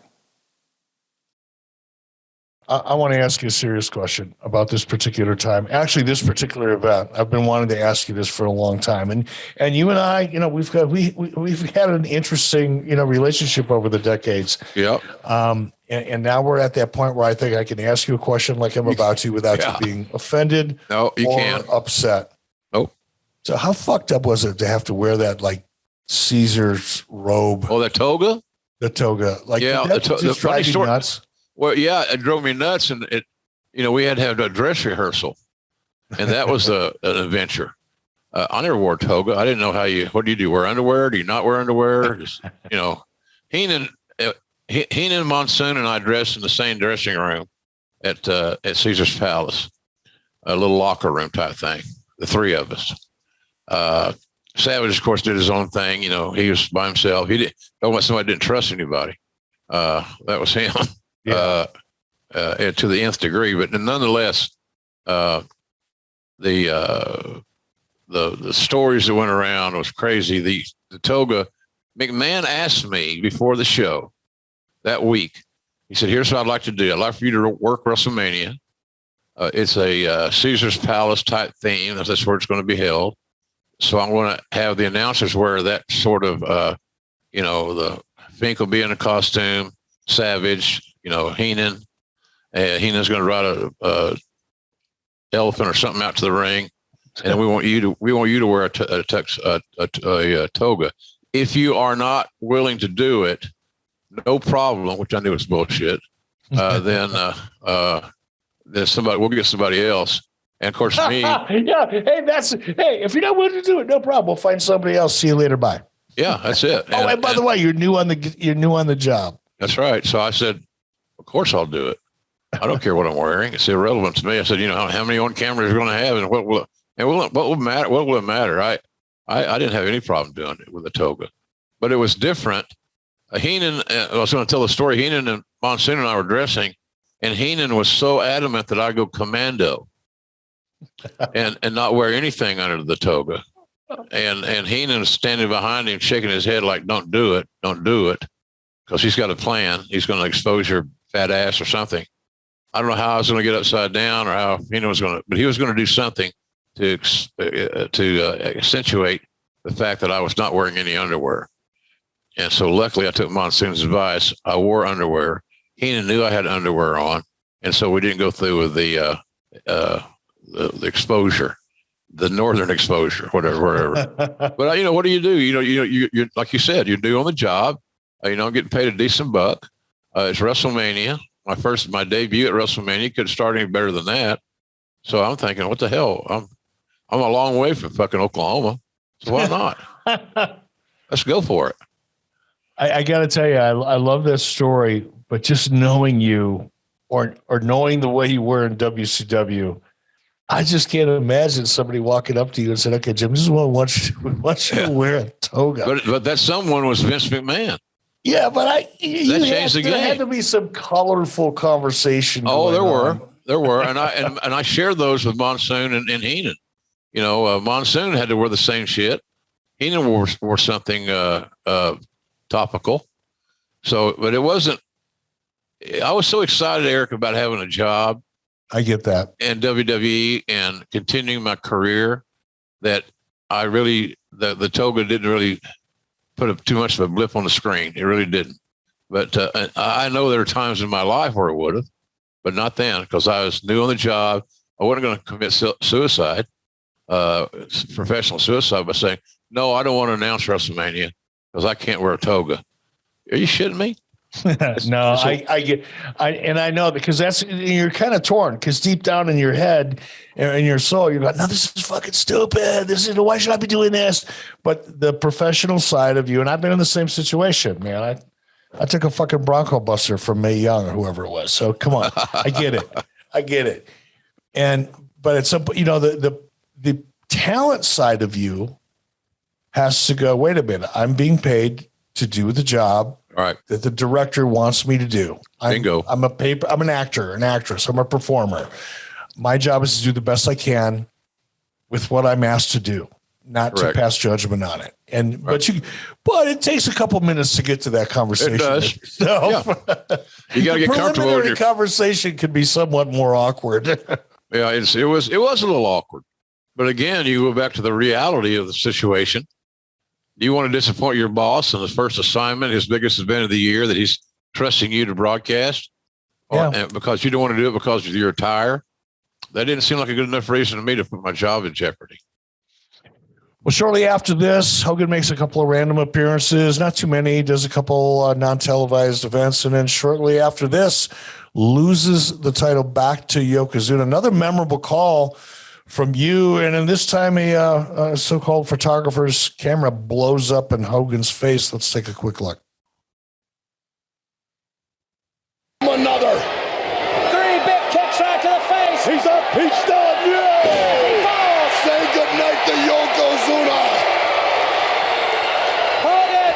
I want to ask you a serious question about this particular time. Actually, this particular event. I've been wanting to ask you this for a long time, and you and I, we've had an interesting, relationship over the decades. Yep. And now we're at that point where I think I can ask you a question like I'm about to without you being offended or upset. Nope. So how fucked up was it to have to wear that like Caesar's robe? Oh, that toga? The toga. Like, yeah, the funny story. Nuts? Well, yeah, it drove me nuts. And we had to have a dress rehearsal, and that was an adventure. I never wore a toga. I didn't know what do you do? Wear underwear? Do you not wear underwear? Just, Heenan, Monsoon, and I dressed in the same dressing room at Caesar's Palace, a little locker room type thing. The three of us. Savage, of course, did his own thing. He was by himself. He didn't. Somebody didn't trust anybody. That was him. Yeah. To the nth degree, but nonetheless, the stories that went around was crazy. The toga. McMahon asked me before the show that week. He said, "Here's what I'd like to do. I'd like for you to work WrestleMania. It's a Caesar's Palace type theme. That's where it's going to be held. So I'm going to have the announcers wear that sort of, the Fink will be in a costume, Savage, Heenan. Heenan's going to ride a elephant or something out to the ring, and we want you to wear a toga. If you are not willing to do it, no problem." Which I knew was bullshit. Then we'll get somebody else. And of course, me. Yeah. Hey, if you're not willing to do it, no problem. We'll find somebody else. See you later. Bye. Yeah, that's it. And by the way, you're new on the job. That's right. So I said, "Of course I'll do it. I don't care what I'm wearing. It's irrelevant to me." I said, "How many on camera is going to have, and what will matter? What will it matter?" I didn't have any problem doing it with a toga, but it was different. Heenan, I was going to tell the story. Heenan and Monsoon and I were dressing, and Heenan was so adamant that I go commando and not wear anything under the toga. And Heenan is standing behind him, shaking his head like, don't do it, because he's got a plan. He's going to expose your fat ass or something. I don't know how I was going to get upside down or how Heenan was going to, but he was going to do something to accentuate the fact that I was not wearing any underwear. And so luckily I took Monsoon's advice. I wore underwear. Heenan knew I had underwear on. And so we didn't go through with the exposure, the northern exposure, whatever. But what do? You like you said, you're new on the job. I'm getting paid a decent buck. It's WrestleMania. My debut at WrestleMania couldn't start any better than that. So I'm thinking, what the hell? I'm a long way from fucking Oklahoma. So why not? Let's go for it. I got to tell you, I love this story, but just knowing you or knowing the way you were in WCW, I just can't imagine somebody walking up to you and saying, "Okay, Jim, this is what I want you to wear a toga." But that someone was Vince McMahon. Yeah, but changed the game. There had to be some colorful conversation. Oh, there were, and I shared those with Monsoon and Heenan. Monsoon had to wear the same shit. Heenan wore something topical. So, but it wasn't. I was so excited, Eric, about having a job. I get that. And WWE and continuing my career that I really, the toga didn't really put too much of a blip on the screen. It really didn't. But I know there are times in my life where it would have, but not then, because I was new on the job. I wasn't going to commit suicide, professional suicide, by saying, "No, I don't want to announce WrestleMania because I can't wear a toga." Are you shitting me? No, I know, because you're kind of torn, because deep down in your head and in your soul, you're like, "No, this is fucking stupid. Why should I be doing this?" But the professional side of you, and I've been in the same situation, man. I took a fucking Bronco Buster from Mae Young or whoever it was. So come on, I get it. But it's the talent side of you has to go, "Wait a minute, I'm being paid to do the job." Right. That the director wants me to do. Bingo. I'm an actor, an actress. I'm a performer. My job is to do the best I can with what I'm asked to do, not Correct. to pass judgment on it. But it takes a couple minutes to get to that conversation. It does. So yeah. You got to get comfortable with your conversation. Can be somewhat more awkward. Yeah, it was a little awkward. But again, you go back to the reality of the situation. Do you want to disappoint your boss on his first assignment, his biggest event of the year, that he's trusting you to broadcast? Yeah. Because you don't want to do it because you're tired? That didn't seem like a good enough reason to me to put my job in jeopardy. Well, shortly after this, Hogan makes a couple of random appearances, not too many, does a couple non-televised events. And then shortly after this, loses the title back to Yokozuna. Another memorable call from you, and in this time a so-called photographer's camera blows up in Hogan's face. Let's take a quick look. Another. 3 big kicks right to the face. He's up. He's still up. Yeah. He falls. Say goodnight to Yokozuna. Hogan,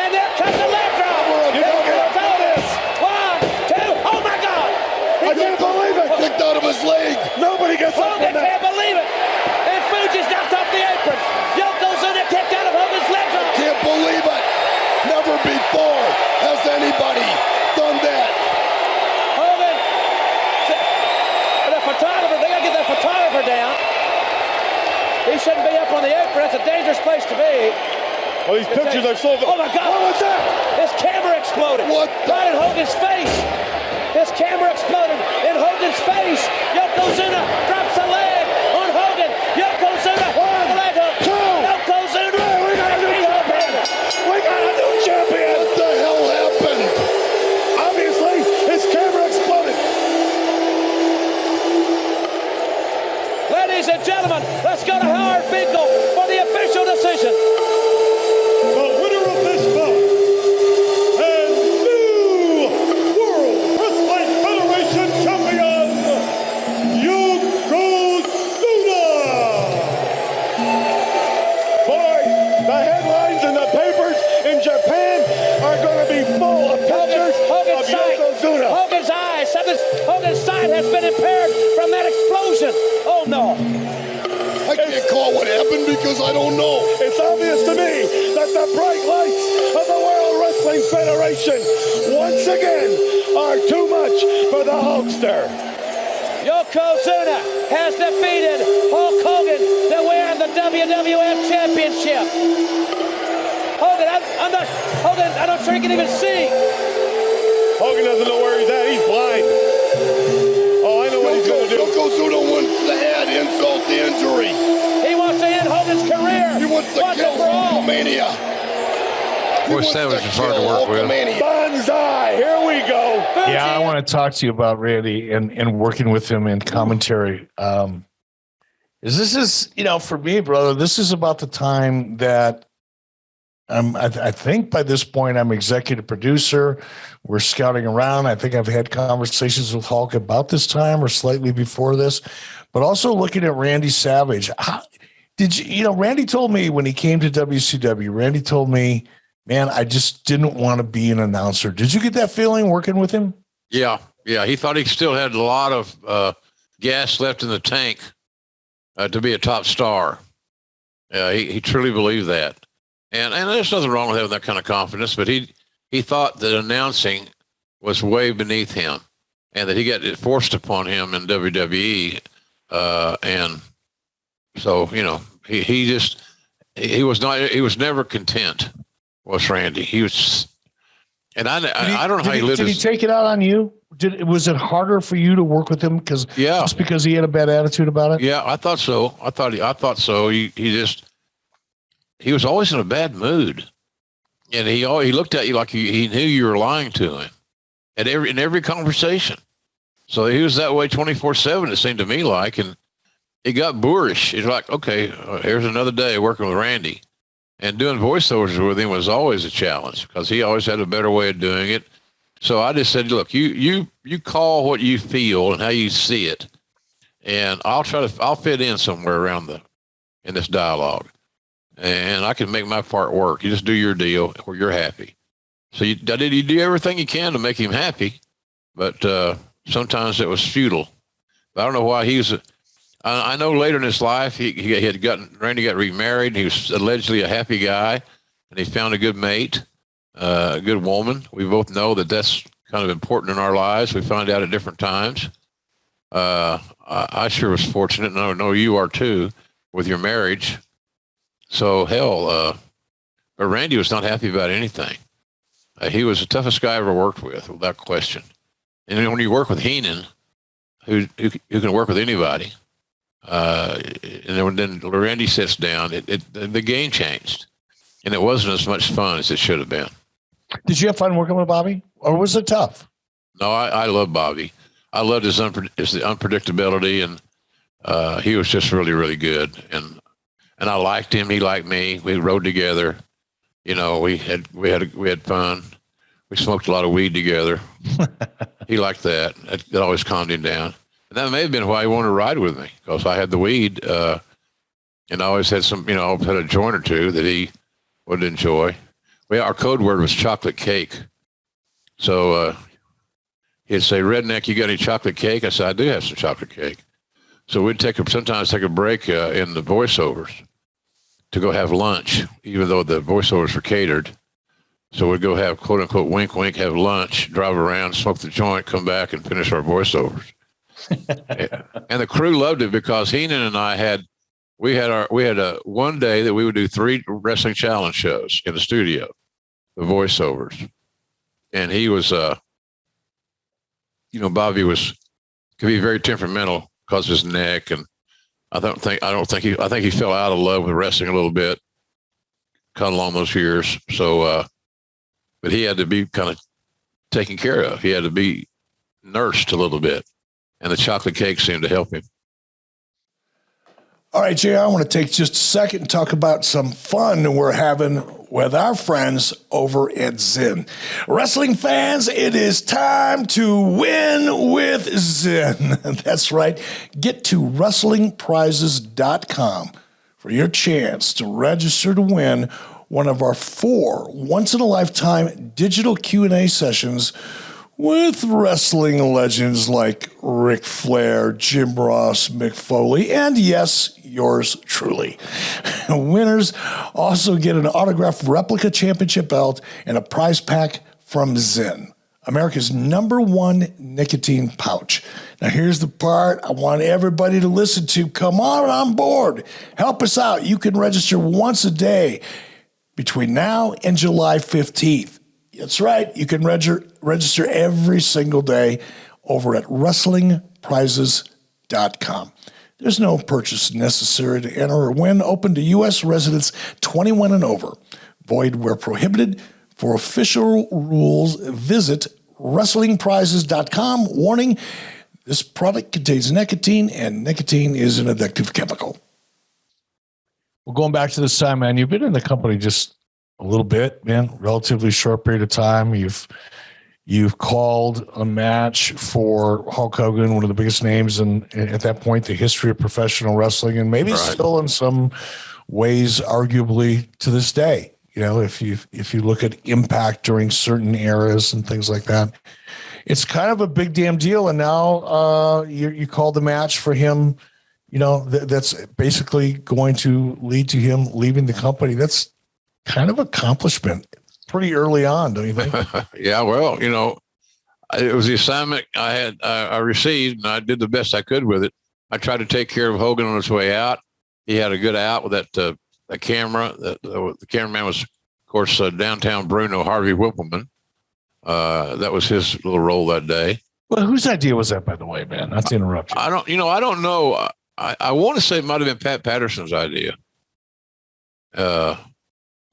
and there comes the leg drop. You don't get do this. 1, 2. Oh my God! I can't believe it. Kicked out of his leg. Nobody gets up Hogan from that. can't believe it. And Fuji's knocked off the apron. Yokozuna kicked out of Hogan's leg drop. Can't believe it. Never before has anybody done that. Hogan, the photographer, they gotta get that photographer down. He shouldn't be up on the apron. That's a dangerous place to be. Oh, these pictures are so. Oh my God! What was that? His camera exploded. What the- Right in Hogan's face. His camera exploded in Hogan's face. Yokozuna drops a leg on Hogan. Yokozuna, the leg hook. 2. Yokozuna. We got a new champion. We got a new champion. What the hell happened? Obviously, his camera exploded. Ladies and gentlemen, let's go to Howard Finkel for the official decision. The winner of this bout and new World Wrestling Federation champion, Yokozuna. Boy, the headlines in the papers in Japan are going to be full of pictures of Yokozuna. Hogan's sight has been impaired from that explosion. Oh no. I can't call what happened because I don't know. It's obvious to me that the bright lights of the World Wrestling Federation once again are too much for the Hulkster. Yokozuna has defeated Hulk Hogan to win the WWF Championship. I'm not sure he can even see. Hogan doesn't know where he's at. He's blind. Oh, I know what he's going to do. Yokozuna wants to add insult to injury. He wants to end Hogan's career. He wants to kill Hulkamania. Boy, Savage is hard to work with. Banzai. Here we go. Yeah, I want to talk to you about Randy and working with him in commentary. This is, for me, brother, this is about the time that I think by this point I'm executive producer. We're scouting around. I think I've had conversations with Hulk about this time or slightly before this, but also looking at Randy Savage. Randy told me when he came to WCW, Randy told me, man, I just didn't want to be an announcer. Did you get that feeling working with him? Yeah. He thought he still had a lot of gas left in the tank to be a top star. Yeah, he truly believed that. And there's nothing wrong with having that kind of confidence, but he thought that announcing was way beneath him and that he got it forced upon him in WWE. And so, he was never content, was Randy. He was, and I don't know how he lived. Did he take it out on you? Was it harder for you to work with him just because he had a bad attitude about it? Yeah, I thought so. I thought so. He was always in a bad mood, and he looked at you like he knew you were lying to him in every conversation. So he was that way 24/7. It seemed to me like, and he got boorish. He's like, okay, here's another day working with Randy, and doing voiceovers with him was always a challenge because he always had a better way of doing it. So I just said, look, you call what you feel and how you see it, and I'll fit in somewhere in this dialogue. And I can make my part work. You just do your deal where you're happy. So you do everything you can to make him happy, but sometimes it was futile. But I don't know why I know later in his life Randy got remarried. He was allegedly a happy guy, and he found a good mate, a good woman. We both know that that's kind of important in our lives. We find out at different times. I sure was fortunate, and I know you are too, with your marriage. So but Randy was not happy about anything. He was the toughest guy I ever worked with, without question. And then when you work with Heenan, who can work with anybody, and then Randy sits down, the game changed, and it wasn't as much fun as it should have been. Did you have fun working with Bobby, or was it tough? No, I love Bobby. I loved his unpredictability, and he was just really, really good. And I liked him. He liked me. We rode together. You know, we had fun. We smoked a lot of weed together. He liked that. It always calmed him down. And that may have been why he wanted to ride with me, because I had the weed, and I always had had a joint or two that he would enjoy. Our code word was chocolate cake. So he'd say, "Redneck, you got any chocolate cake?" I said, "I do have some chocolate cake." So we'd sometimes take a break in the voiceovers to go have lunch, even though the voiceovers were catered. So we'd go have, quote unquote, wink, wink, have lunch, drive around, smoke the joint, come back and finish our voiceovers. And the crew loved it because Heenan and I had a one day that we would do 3 wrestling challenge shows in the studio, the voiceovers. And he was, Bobby could be very temperamental because of his neck. And I think he fell out of love with wrestling a little bit, kind of along those years. So, but he had to be kind of taken care of. He had to be nursed a little bit, and the chocolate cake seemed to help him. All right, Jay, I want to take just a second and talk about some fun we're having with our friends over at Zen. Wrestling fans, it is time to win with Zen. That's right. Get to WrestlingPrizes.com for your chance to register to win one of our 4 once-in-a-lifetime digital Q&A sessions with wrestling legends like Ric Flair, Jim Ross, Mick Foley, and yes, yours truly. Winners also get an autographed replica championship belt and a prize pack from Zen, America's #1 nicotine pouch. Now, here's the part I want everybody to listen to. Come on board. Help us out. You can register once a day between now and July 15th. That's right. You can register every single day over at WrestlingPrizes.com. There's no purchase necessary to enter or win. Open to U.S. residents 21 and over. Void where prohibited. For official rules, visit WrestlingPrizes.com. Warning, this product contains nicotine, and nicotine is an addictive chemical. Well, going back to this time, man, you've been in the company just a little bit, man, relatively short period of time. You've called a match for Hulk Hogan, one of the biggest names at that point, the history of professional wrestling, and maybe still in some ways, arguably to this day. You know, if you look at impact during certain eras and things like that, it's kind of a big damn deal. And now you called the match for him. You know, that's basically going to lead to him leaving the company. That's kind of accomplishment pretty early on, don't you think? Yeah, well, you know, it was the assignment I received, and I did the best I could with it. I tried to take care of Hogan on his way out. He had a good out with that camera. The cameraman was, of course, downtown Bruno, Harvey Whippleman. That was his little role that day. Well, whose idea was that, by the way, man? Not to interrupt you. I don't know. I want to say it might have been Pat Patterson's idea.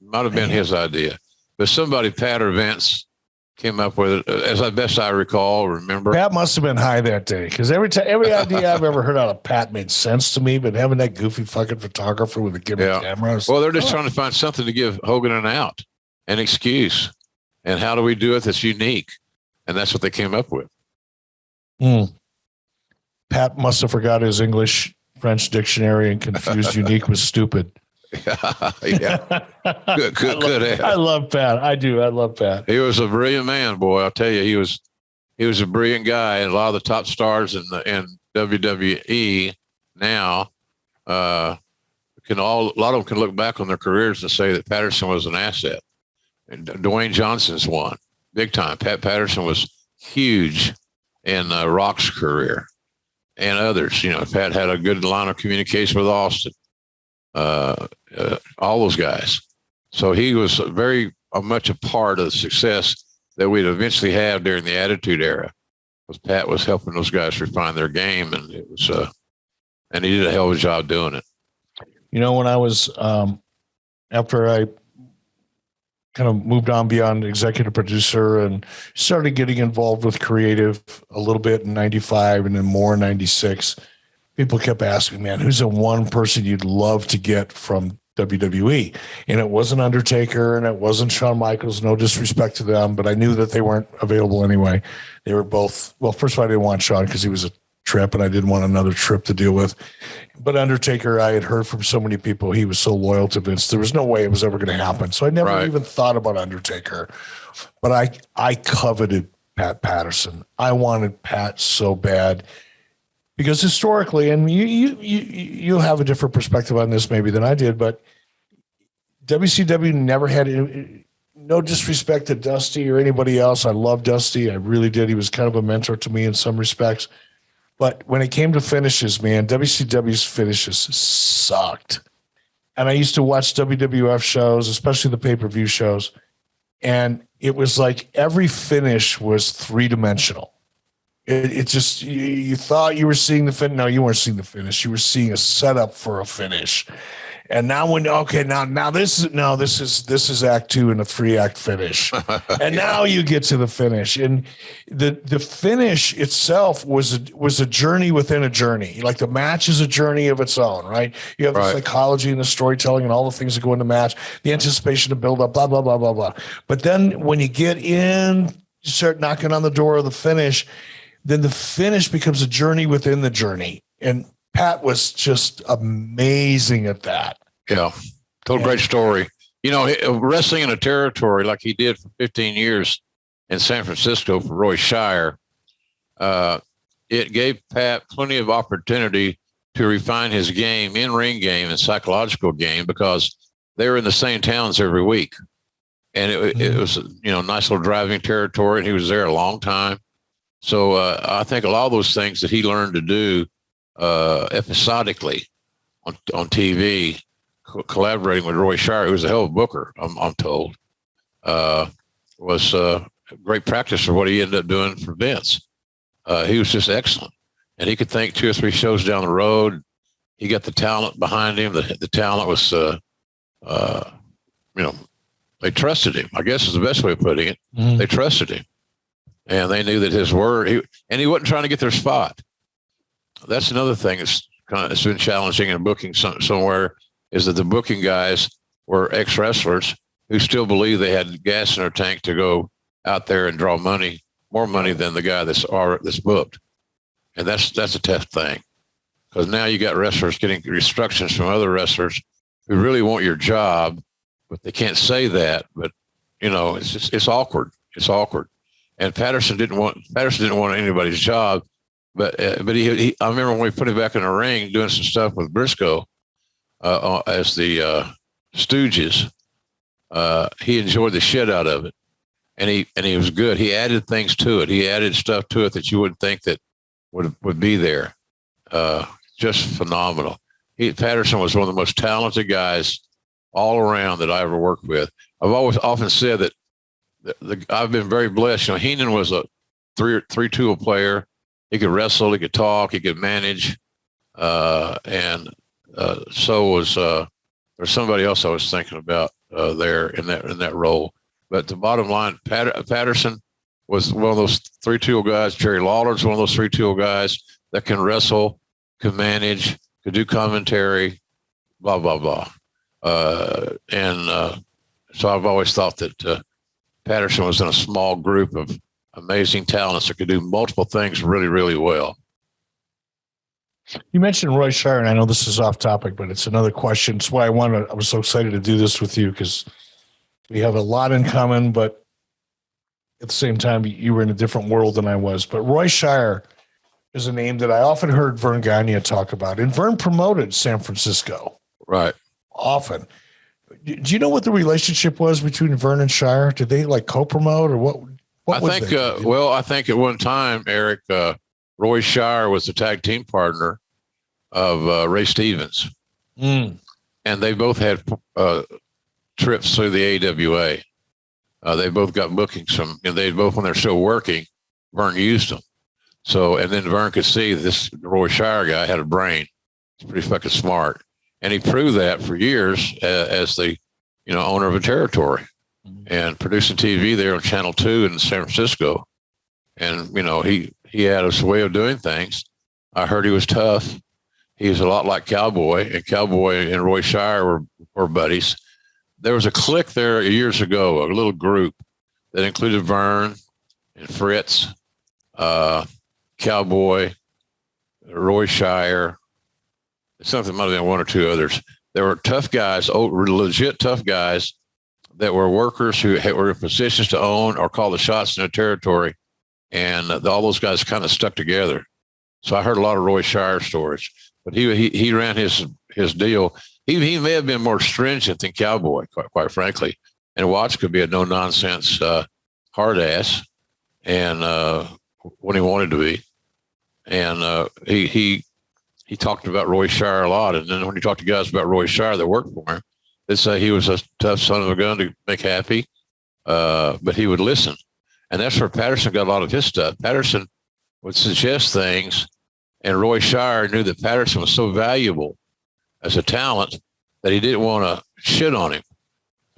Might have been his idea, but somebody, Pat or Vince, came up with it, as best I recall. Remember, Pat must have been high that day, because every idea I've ever heard out of Pat made sense to me. But having that goofy fucking photographer with a camera, well, they're just trying to find something to give Hogan an out, an excuse, and how do we do it that's unique, and that's what they came up with. Pat must have forgot his English-French dictionary and confused unique with stupid. Yeah. Good. I love Pat. I do. I love Pat. He was a brilliant man, boy. I'll tell you, he was a brilliant guy. And a lot of the top stars in WWE now, a lot of them can look back on their careers and say that Patterson was an asset. And Dwayne Johnson's one big time. Pat Patterson was huge in Rock's career and others. You know, Pat had a good line of communication with Austin. All those guys. So he was very much a part of the success that we'd eventually have during the Attitude Era. Because Pat was helping those guys refine their game, and it was, and he did a hell of a job doing it. You know, when I was after I kind of moved on beyond executive producer and started getting involved with creative a little bit in 95 and then more in 96. People kept asking, man, who's the one person you'd love to get from WWE? And it wasn't Undertaker and it wasn't Shawn Michaels, no disrespect to them, but I knew that they weren't available anyway. They were both, well, first of all, I didn't want Shawn because he was a trip and I didn't want another trip to deal with. But Undertaker, I had heard from so many people, he was so loyal to Vince. There was no way it was ever going to happen. So I never even thought about Undertaker. But I coveted Pat Patterson. I wanted Pat so bad because historically, and you have a different perspective on this maybe than I did, but WCW never had, no disrespect to Dusty or anybody else. I love Dusty. I really did. He was kind of a mentor to me in some respects. But when it came to finishes, man, WCW's finishes sucked. And I used to watch WWF shows, especially the pay-per-view shows. And it was like every finish was three-dimensional. It just, you thought you were seeing the finish. No, you weren't seeing the finish. You were seeing a setup for a finish. And now this is act 2 in a 3-act finish. And now you get to the finish. And the finish itself was a journey within a journey. Like the match is a journey of its own, right? You have the psychology and the storytelling and all the things that go into the match, the anticipation to build up, blah, blah, blah, blah, blah. But then when you get in, you start knocking on the door of the finish, then the finish becomes a journey within the journey. And Pat was just amazing at that. Yeah. Told a great story. You know, wrestling in a territory like he did for 15 years in San Francisco for Roy Shire, it gave Pat plenty of opportunity to refine his game, in-ring game and psychological game, because they were in the same towns every week. And it was, you know, nice little driving territory, and he was there a long time. So I think a lot of those things that he learned to do episodically on TV, collaborating with Roy Shire, who was a hell of a booker, I'm told, was great practice for what he ended up doing for Vince. He was just excellent, and he could think 2 or 3 shows down the road. He got the talent behind him. The talent was, you know, they trusted him, I guess is the best way of putting it. They trusted him, and they knew that his word, he wasn't trying to get their spot. That's another thing that's it's been challenging in booking somewhere, is that the booking guys were ex-wrestlers who still believe they had gas in their tank to go out there and draw money, more money than the guy that's booked. And that's a tough thing, because now you got wrestlers getting instructions from other wrestlers who really want your job, but they can't say that. But, you know, it's awkward. It's awkward. And Patterson didn't want anybody's job. But he I remember when we put him back in the ring doing some stuff with Briscoe as the Stooges, he enjoyed the shit out of it, and he was good. He added things to it. He added stuff to it that you wouldn't think that would be there. Just phenomenal. Patterson was one of the most talented guys all around that I ever worked with. I've often said that I've been very blessed. You know, Heenan was a three-tool player. He could wrestle, he could talk, he could manage, and so was there's somebody else I was thinking about there in that role. But the bottom line, Patterson was one of those 3-tool guys. Jerry Lawler's one of those 3-tool guys that can wrestle, can manage, could do commentary, blah blah blah. So I've always thought that Patterson was in a small group of amazing talents that could do multiple things really, really well. You mentioned Roy Shire, and I know this is off topic, but it's another question. It's why I was so excited to do this with you, because we have a lot in common, but at the same time, you were in a different world than I was. But Roy Shire is a name that I often heard Vern Gagne talk about, and Vern promoted San Francisco. Right. Often. Do you know what the relationship was between Vern and Shire? Did they like co-promote, or what? I think at one time, Eric, Roy Shire was the tag team partner of Ray Stevens. And they both had trips through the AWA. They both got bookings from, they both, when they're still working, Vern used them. So, and then Vern could see this Roy Shire guy had a brain. He's pretty fucking smart. And he proved that for years as the, owner of a territory. and producing TV there on Channel 2 in San Francisco. And, he had his way of doing things. I heard he was tough. He was a lot like Cowboy, and Cowboy and Roy Shire were buddies. There was a clique there years ago, a little group that included Vern and Fritz, Cowboy, Roy Shire. Something might have been one or two others. There were tough guys, legit tough guys that were workers who were in positions to own or call the shots in their territory. And all those guys kind of stuck together. So I heard a lot of Roy Shire stories, but he ran his deal. He may have been more stringent than Cowboy, quite frankly. And Watts could be a no nonsense hard ass, and when he wanted to be. And he talked about Roy Shire a lot. And then when he talked to guys about Roy Shire that worked for him, they'd say he was a tough son of a gun to make happy, but he would listen. And that's where Patterson got a lot of his stuff. Patterson would suggest things, and Roy Shire knew that Patterson was so valuable as a talent that he didn't want to shit on him.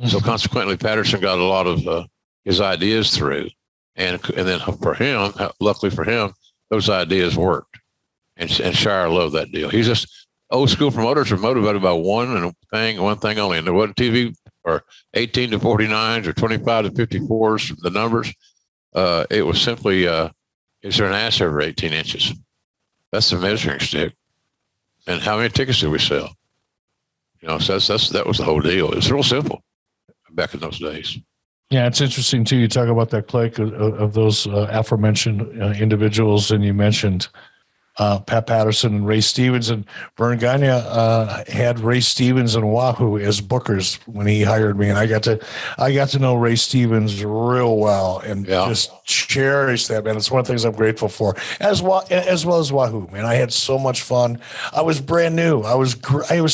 Mm-hmm. So consequently, Patterson got a lot of his ideas through. And then for him, luckily for him, those ideas worked. And Shire loved that deal. He's just, old school promoters are motivated by one thing only. And there wasn't TV or 18 to 49s or 25 to 54s, the numbers. It was simply, is there an ass over 18 inches? That's the measuring stick. And how many tickets did we sell? So that was the whole deal. It was real simple back in those days. Yeah, it's interesting too. You talk about that clique of those aforementioned individuals, and you mentioned Pat Patterson and Ray Stevens, and Vern Gagne had Ray Stevens and Wahoo as bookers when he hired me, and I got to know Ray Stevens real well and just cherish that, man. It's one of the things I'm grateful for, as well as Wahoo, man. I had so much fun. I was brand new. I was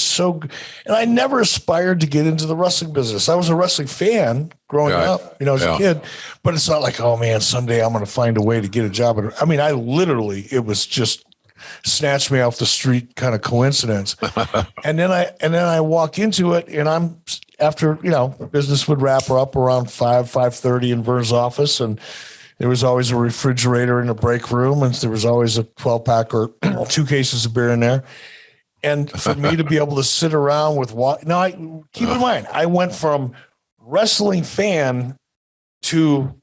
so, and I never aspired to get into the wrestling business. I was a wrestling fan growing up, as a kid, but it's not like, oh man, someday I'm going to find a way to get a job. I mean, it was just snatched me off the street kind of coincidence. and then I walk into it, and I'm after, business would wrap up around 5:30 in Vern's office. And there was always a refrigerator in the break room. And there was always a 12-pack or 2 cases of beer in there. And for me to be able to sit around with keep in mind, I went from wrestling fan to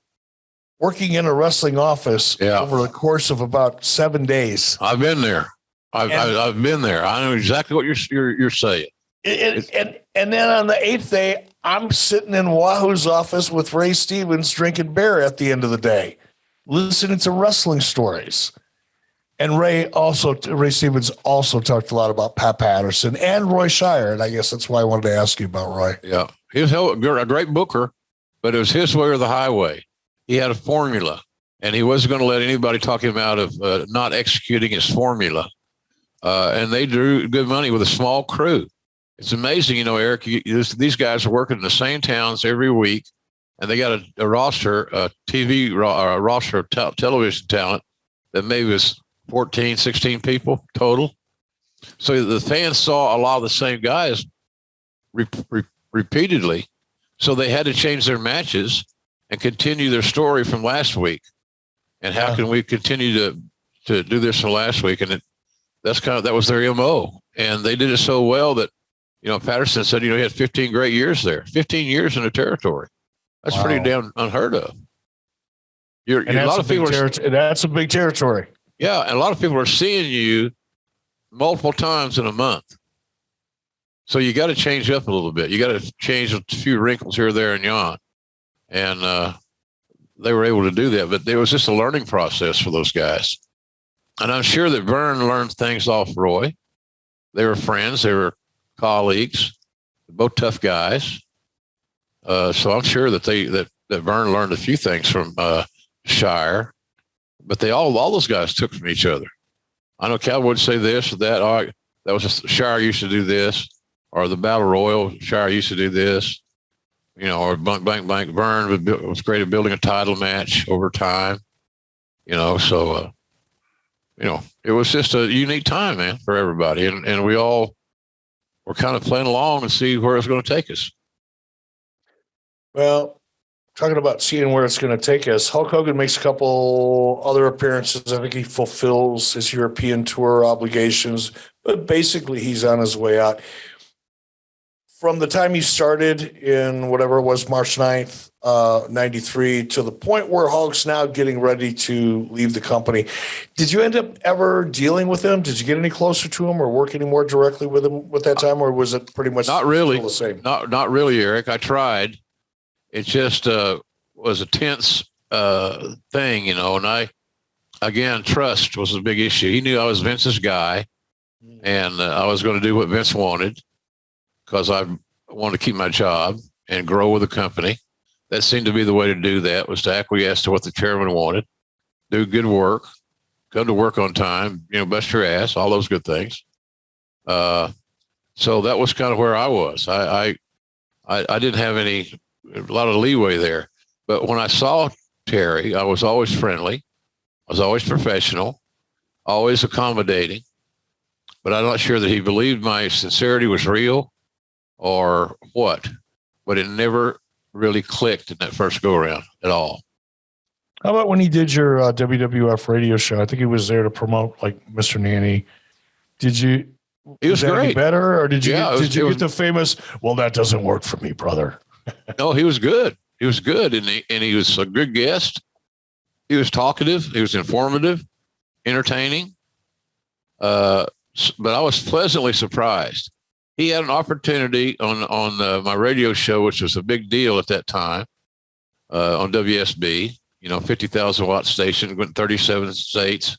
working in a wrestling office over the course of about 7 days. I've been there. I've been there. I know exactly what you're saying. And then on the 8th day, I'm sitting in Wahoo's office with Ray Stevens drinking beer at the end of the day, listening to wrestling stories. And Ray Stevens also talked a lot about Pat Patterson and Roy Shire, and I guess that's why I wanted to ask you about Roy. Yeah, he was a great booker, but it was his way or the highway. He had a formula, and he wasn't going to let anybody talk him out of not executing his formula. And they drew good money with a small crew. It's amazing, Eric, these guys are working in the same towns every week, and they got a roster, a roster of television talent that maybe was 14, 16 people total. So the fans saw a lot of the same guys repeatedly. So they had to change their matches and continue their story from last week. And how can we continue to do this from last week? And that was their MO. And they did it so well that, Patterson said, he had 15 great years there, 15 years in the territory. That's pretty damn unheard of. A lot of people that's a big territory. Yeah. And a lot of people are seeing you multiple times in a month. So you got to change up a little bit. You got to change a few wrinkles here, there, and yon. And they were able to do that. But it was just a learning process for those guys. And I'm sure that Vern learned things off Roy. They were friends. They were colleagues, both tough guys. So I'm sure that that Vern learned a few things from Shire. But all those guys took from each other. I know Cowboy would say this or that. Oh, that was Shire used to do this, or the Battle Royal. Shire used to do this, or blank. Vern was great at building a title match over time. So it was just a unique time, man, for everybody, and we all were kind of playing along and see where it's going to take us. Well, talking about seeing where it's going to take us, Hulk Hogan makes a couple other appearances. I think he fulfills his European tour obligations, but basically he's on his way out. From the time he started in whatever it was, March 9th, 93, to the point where Hulk's now getting ready to leave the company, did you end up ever dealing with him? Did you get any closer to him or work any more directly with him with that time, or was it pretty much not really the same? Not really, Eric. I tried. It just was a tense thing, and again, trust was a big issue. He knew I was Vince's guy, and I was going to do what Vince wanted, because I wanted to keep my job and grow with the company. That seemed to be the way to do that, was to acquiesce to what the chairman wanted, do good work, come to work on time, bust your ass, all those good things. So that was kind of where I was. I didn't have a lot of leeway there. But when I saw Terry, I was always friendly. I was always professional, always accommodating. But I'm not sure that he believed my sincerity was real or what, but it never really clicked in that first go around at all. How about when he did your WWF radio show? I think he was there to promote like Mr. Nanny. He was great. Better, or did you get the famous? Well, that doesn't work for me, brother. No, he was good. He was good, and he was a good guest. He was talkative. He was informative, entertaining. But I was pleasantly surprised. He had an opportunity on my radio show, which was a big deal at that time, on WSB, 50,000 watt station, went 37 states.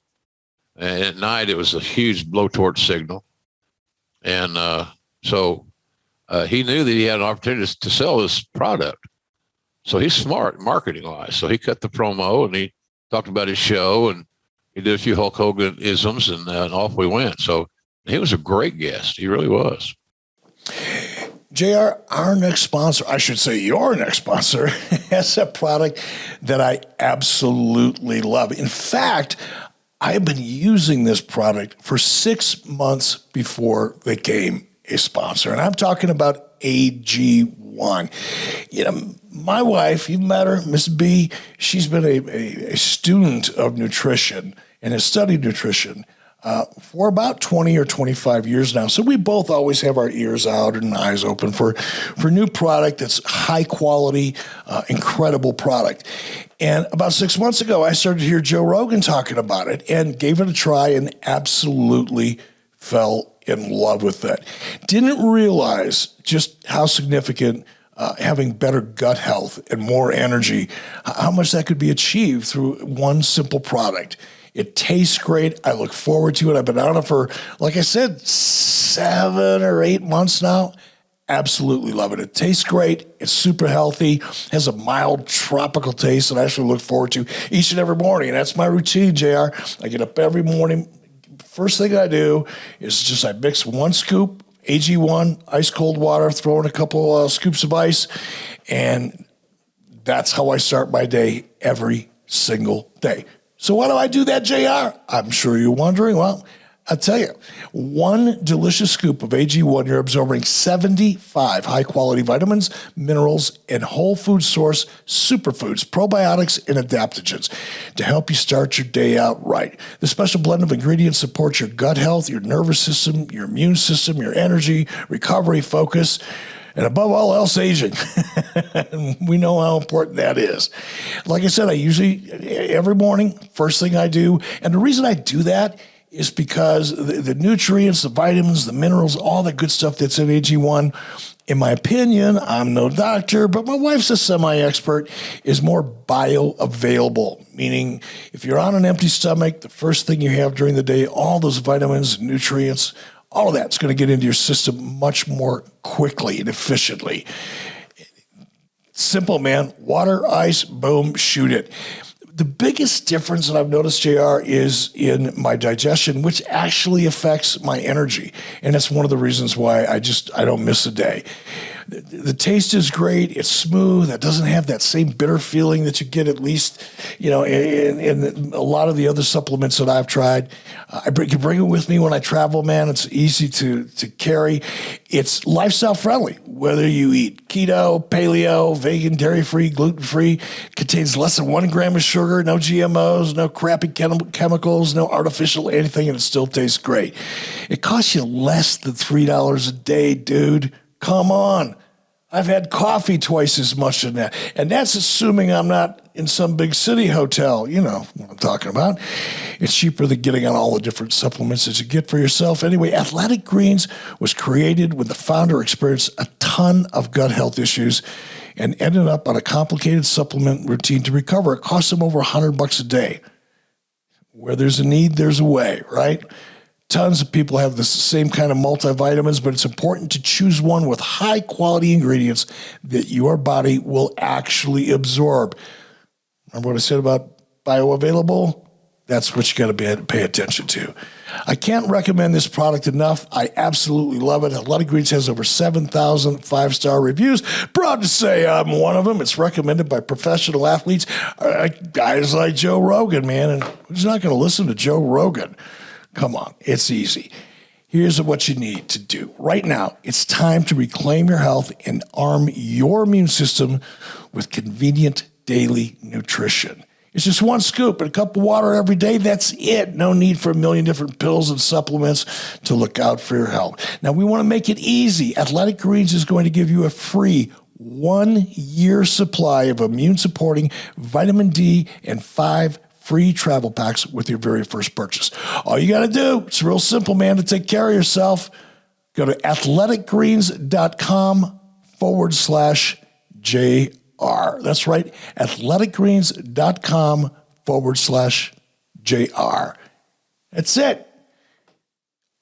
And at night, it was a huge blowtorch signal. And so he knew that he had an opportunity to sell this product. So he's smart marketing-wise. So he cut the promo, and he talked about his show, and he did a few Hulk Hogan isms, and off we went. So he was a great guest. He really was. JR, our next sponsor, I should say your next sponsor, has a product that I absolutely love. In fact, I have been using this product for 6 months before they became a sponsor. And I'm talking about AG1. My wife, you've met her, Miss B, she's been a student of nutrition and has studied nutrition for about 20 or 25 years now. So we both always have our ears out and eyes open for new product that's high quality, incredible product. And about 6 months ago, I started to hear Joe Rogan talking about it and gave it a try and absolutely fell in love with it. Didn't realize just how significant having better gut health and more energy, how much that could be achieved through one simple product. It tastes great. I look forward to it. I've been on it for, like I said, 7 or 8 months now. Absolutely love it. It tastes great. It's super healthy, has a mild tropical taste that I actually look forward to each and every morning. And that's my routine, JR. I get up every morning. First thing I do is just I mix 1 scoop, AG1, ice cold water, throw in a couple scoops of ice, and that's how I start my day every single day. So why do I do that, JR? I'm sure you're wondering. Well, I'll tell you, 1 delicious scoop of AG1, you're absorbing 75 high-quality vitamins, minerals, and whole food source superfoods, probiotics, and adaptogens to help you start your day out right. The special blend of ingredients supports your gut health, your nervous system, your immune system, your energy, recovery, focus, and above all else, aging. We know how important that is. Like I said, I usually, every morning, first thing I do, and the reason I do that is because the nutrients, the vitamins, the minerals, all the good stuff that's in AG1, in my opinion, I'm no doctor, but my wife's a semi-expert, is more bioavailable, meaning if you're on an empty stomach, the first thing you have during the day, all those vitamins, nutrients, all of that's going to get into your system much more quickly and efficiently. Simple, man. Water, ice, boom, shoot it. The biggest difference that I've noticed, JR, is in my digestion, which actually affects my energy. And that's one of the reasons why I don't miss a day. The taste is great. It's smooth. It doesn't have that same bitter feeling that you get at least, in a lot of the other supplements that I've tried. I can bring it with me when I travel, man. It's easy to carry. It's lifestyle friendly, whether you eat keto, paleo, vegan, dairy-free, gluten-free. Contains less than 1 gram of sugar, no GMOs, no crappy chemicals, no artificial anything, and it still tastes great. It costs you less than $3 a day, dude. Come on. I've had coffee twice as much than that. And that's assuming I'm not in some big city hotel. You know what I'm talking about. It's cheaper than getting on all the different supplements that you get for yourself. Anyway, Athletic Greens was created when the founder experienced a ton of gut health issues and ended up on a complicated supplement routine to recover. It cost him over $100 a day. Where there's a need, there's a way, right? Tons of people have the same kind of multivitamins, but it's important to choose one with high-quality ingredients that your body will actually absorb. Remember what I said about bioavailable? That's what you got to pay attention to. I can't recommend this product enough. I absolutely love it. Athletic Greens has over 7,000 five-star reviews. Proud to say I'm one of them. It's recommended by professional athletes, guys like Joe Rogan, man. And who's not going to listen to Joe Rogan? Come on, it's easy. Here's what you need to do. Right now, it's time to reclaim your health and arm your immune system with convenient daily nutrition. It's just 1 scoop and a cup of water every day. That's it. No need for a million different pills and supplements to look out for your health. Now, we want to make it easy. Athletic Greens is going to give you a free 1-year supply of immune-supporting vitamin D and 5 free travel packs with your very first purchase. All you got to do, it's real simple, man, to take care of yourself. Go to athleticgreens.com/JR. That's right, athleticgreens.com/JR. That's it.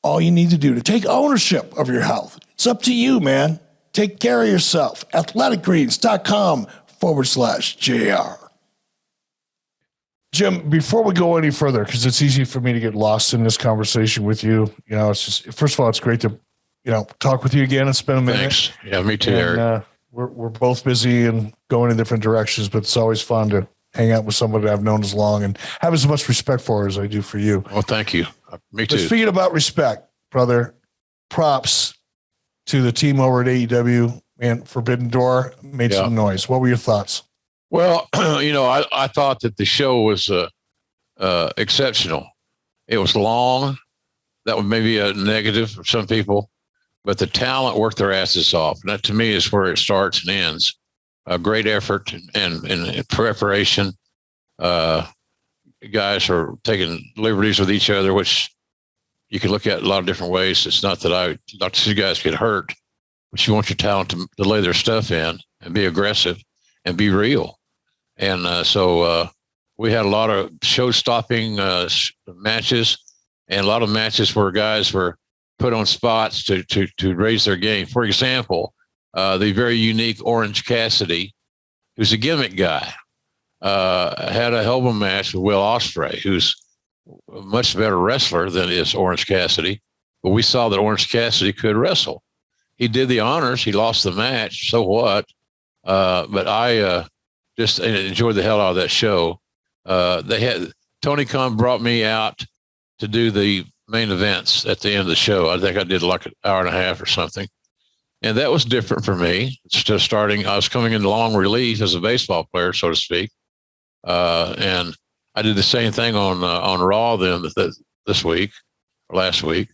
All you need to do to take ownership of your health. It's up to you, man. Take care of yourself. athleticgreens.com/JR. Jim, before we go any further, because it's easy for me to get lost in this conversation with you. It's just, first of all, it's great to, talk with you again and spend a minute. Thanks. Yeah, me too, Eric. We're both busy and going in different directions, but it's always fun to hang out with somebody I've known as long and have as much respect for as I do for you. Well, thank you. Me too. But speaking about respect, brother, props to the team over at AEW and Forbidden Door made some noise. What were your thoughts? Well, I thought that the show was exceptional. It was long. That would maybe a negative for some people, but the talent worked their asses off. And that, to me, is where it starts and ends. A great effort and preparation. Guys are taking liberties with each other, which you can look at a lot of different ways. It's not that I not to see guys get hurt, but you want your talent to lay their stuff in and be aggressive and be real. And so we had a lot of show-stopping matches, and a lot of matches where guys were put on spots to raise their game. For example, the very unique Orange Cassidy, who's a gimmick guy, had a hell of a match with Will Ospreay, who's a much better wrestler than is Orange Cassidy. But we saw that Orange Cassidy could wrestle. He did the honors. He lost the match. So what? But I just enjoyed the hell out of that show. Tony Khan brought me out to do the main events at the end of the show. I think I did like an hour and a half or something. And that was different for me. It's just starting. I was coming in long relief as a baseball player, so to speak. And I did the same thing on Raw then this week or last week.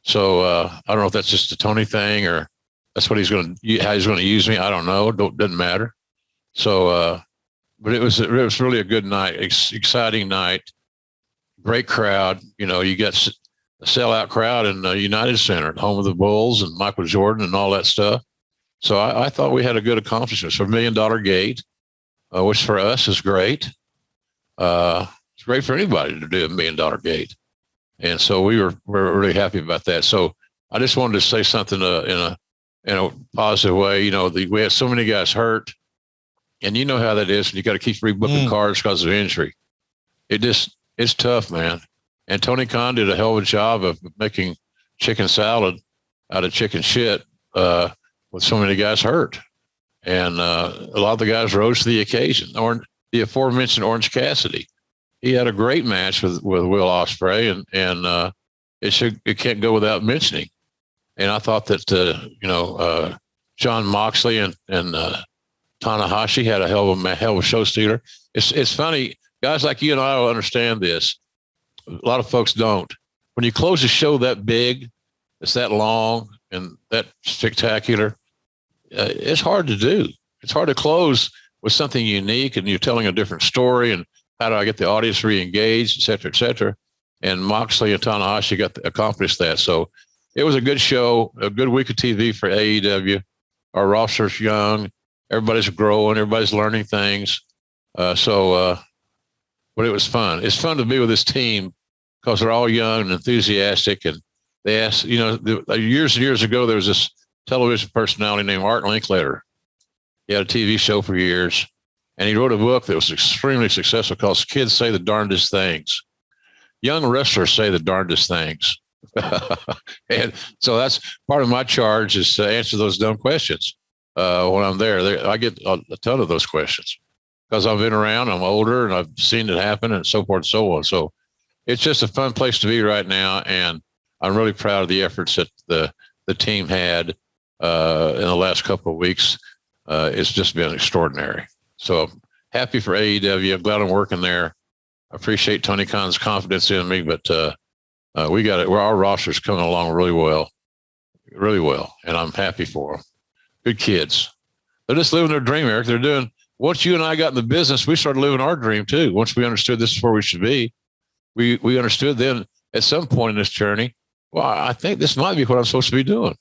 So I don't know if that's just a Tony thing or that's what how he's going to use me. I don't know. Doesn't matter. So, but it was really a good night, exciting night, great crowd. You got a sellout crowd in the United Center, home of the Bulls and Michael Jordan and all that stuff. So I thought we had a good accomplishment. So $1 Million Gate, which for us is great. It's great for anybody to do $1 Million Gate. And so we're really happy about that. So I just wanted to say something in a positive way. We had so many guys hurt. And you know how that is. And you got to keep rebooking cards because of injury. It's tough, man. And Tony Khan did a hell of a job of making chicken salad out of chicken shit with so many guys hurt. And a lot of the guys rose to the occasion. Or the aforementioned Orange Cassidy, he had a great match with Will Ospreay, and it can't go without mentioning. And I thought that John Moxley and Tanahashi had a hell of a show stealer. It's funny, guys like you and I will understand this. A lot of folks don't. When you close a show that big, it's that long and that spectacular, it's hard to do. It's hard to close with something unique, and you're telling a different story, and how do I get the audience re-engaged, et cetera, et cetera. And Moxley and Tanahashi accomplished that. So it was a good show, a good week of TV for AEW. Our roster's young. Everybody's growing. Everybody's learning things. But it was fun. It's fun to be with this team because they're all young and enthusiastic. And they asked, years and years ago, there was this television personality named Art Linkletter. He had a TV show for years, and he wrote a book that was extremely successful called Kids Say the Darndest Things. Young wrestlers say the darndest things. And so that's part of my charge, is to answer those dumb questions. When I'm there, I get a ton of those questions because I've been around, I'm older, and I've seen it happen, and so forth and so on. So it's just a fun place to be right now. And I'm really proud of the efforts that the team had in the last couple of weeks. It's just been extraordinary. So happy for AEW. I'm glad I'm working there. I appreciate Tony Khan's confidence in me, but we got it. Our roster's coming along really well, and I'm happy for them. Good kids. They're just living their dream, Eric. They're doing, once you and I got in the business, we started living our dream too. Once we understood this is where we should be, we understood then at some point in this journey, well, I think this might be what I'm supposed to be doing.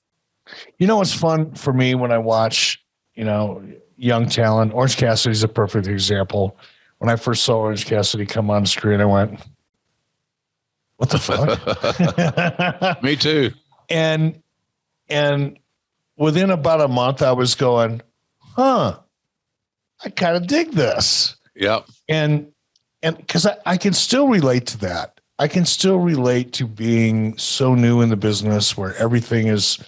You know what's fun for me when I watch, young talent? Orange Cassidy's a perfect example. When I first saw Orange Cassidy come on screen, I went, what the fuck? Me too. And within about a month, I was going, I kind of dig this. Yep. And because I can still relate to that. I can still relate to being so new in the business where everything is,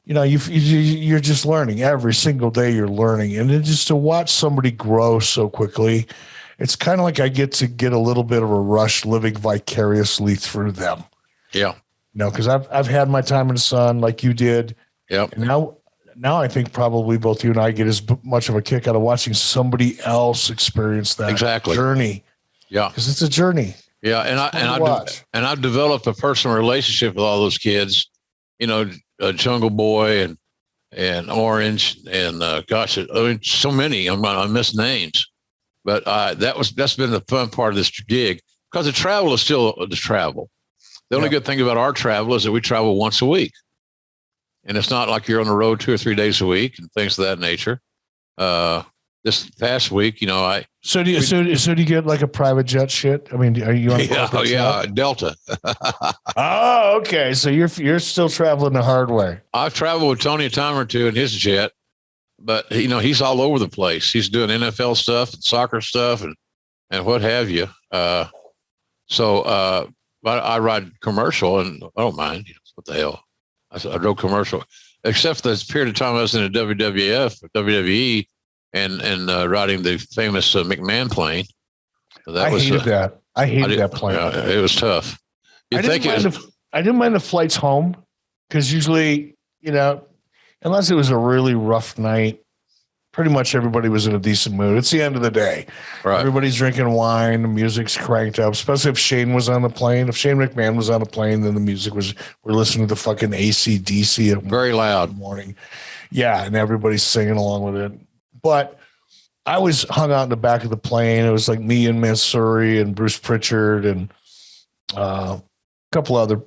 you're just learning every single day. You're learning, and then just to watch somebody grow so quickly, it's kind of like I get a little bit of a rush living vicariously through them. Yeah. Because I've had my time in the sun like you did. Yep. And now I think probably both you and I get as much of a kick out of watching somebody else experience that journey. Yeah. Because it's a journey. Yeah. And I've developed a personal relationship with all those kids, Jungle Boy and Orange and so many. I miss names, but that's been the fun part of this gig, because the travel is still the travel. The only good thing about our travel is that we travel once a week, and it's not like you're on the road 2 or 3 days a week and things of that nature. This past week, So do you get like a private jet shit? I mean, are you on? Delta. Oh, okay. So you're still traveling the hard way. I've traveled with Tony a time or two in his jet, but he's all over the place. He's doing NFL stuff and soccer stuff and what have you. So I ride commercial, and I don't mind. What the hell? I drove commercial, except for this period of time I was in the WWF, WWE. And riding the famous McMahon plane. I hated that. I hated that plane. It was tough. I didn't mind the flights home, because usually, unless it was a really rough night, pretty much everybody was in a decent mood. It's the end of the day. Right. Everybody's drinking wine. The music's cranked up, especially if Shane was on the plane. If Shane McMahon was on the plane, then the music we're listening to the fucking AC/DC at very loud in the morning. Yeah, and everybody's singing along with it. But I was hung out in the back of the plane. It was like me and Mansouri and Bruce Pritchard and a couple other,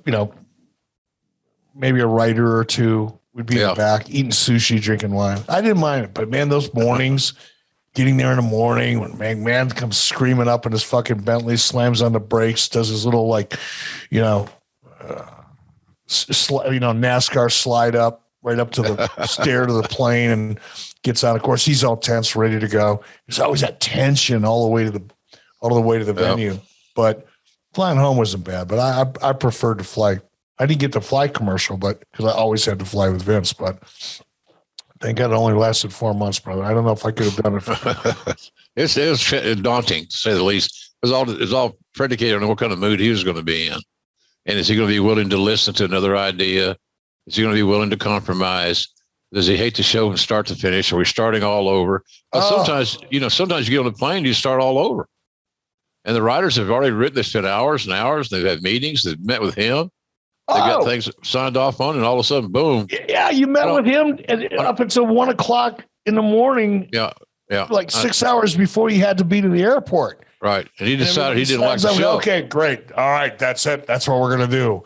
maybe a writer or two would be in the back eating sushi, drinking wine. I didn't mind it, but man, those mornings, getting there in the morning when McMahon comes screaming up in his fucking Bentley, slams on the brakes, does his little NASCAR slide up right up to the stair to the plane and gets on. Of course, he's all tense, ready to go. There's always that tension all the way to the venue. But flying home wasn't bad. But I preferred to fly. I didn't get to fly commercial, but because I always had to fly with Vince. But Thank God it only lasted 4 months, brother. I don't know if I could have done it. It's daunting, to say the least. It's all predicated on what kind of mood he was going to be in. And is he going to be willing to listen to another idea? Is he going to be willing to compromise? Does he hate the show from start to finish? Are we starting all over? Sometimes you get on the plane, you start all over. And the writers have already written, they spent hours and hours. They've had meetings. They've met with him. They got things signed off on, and all of a sudden, boom. Yeah, you met with him up until 1 o'clock in the morning. Yeah. Like 6 hours before you had to be to the airport. Right. And he decided he didn't like the show. Okay, great. All right, that's it. That's what we're going to do.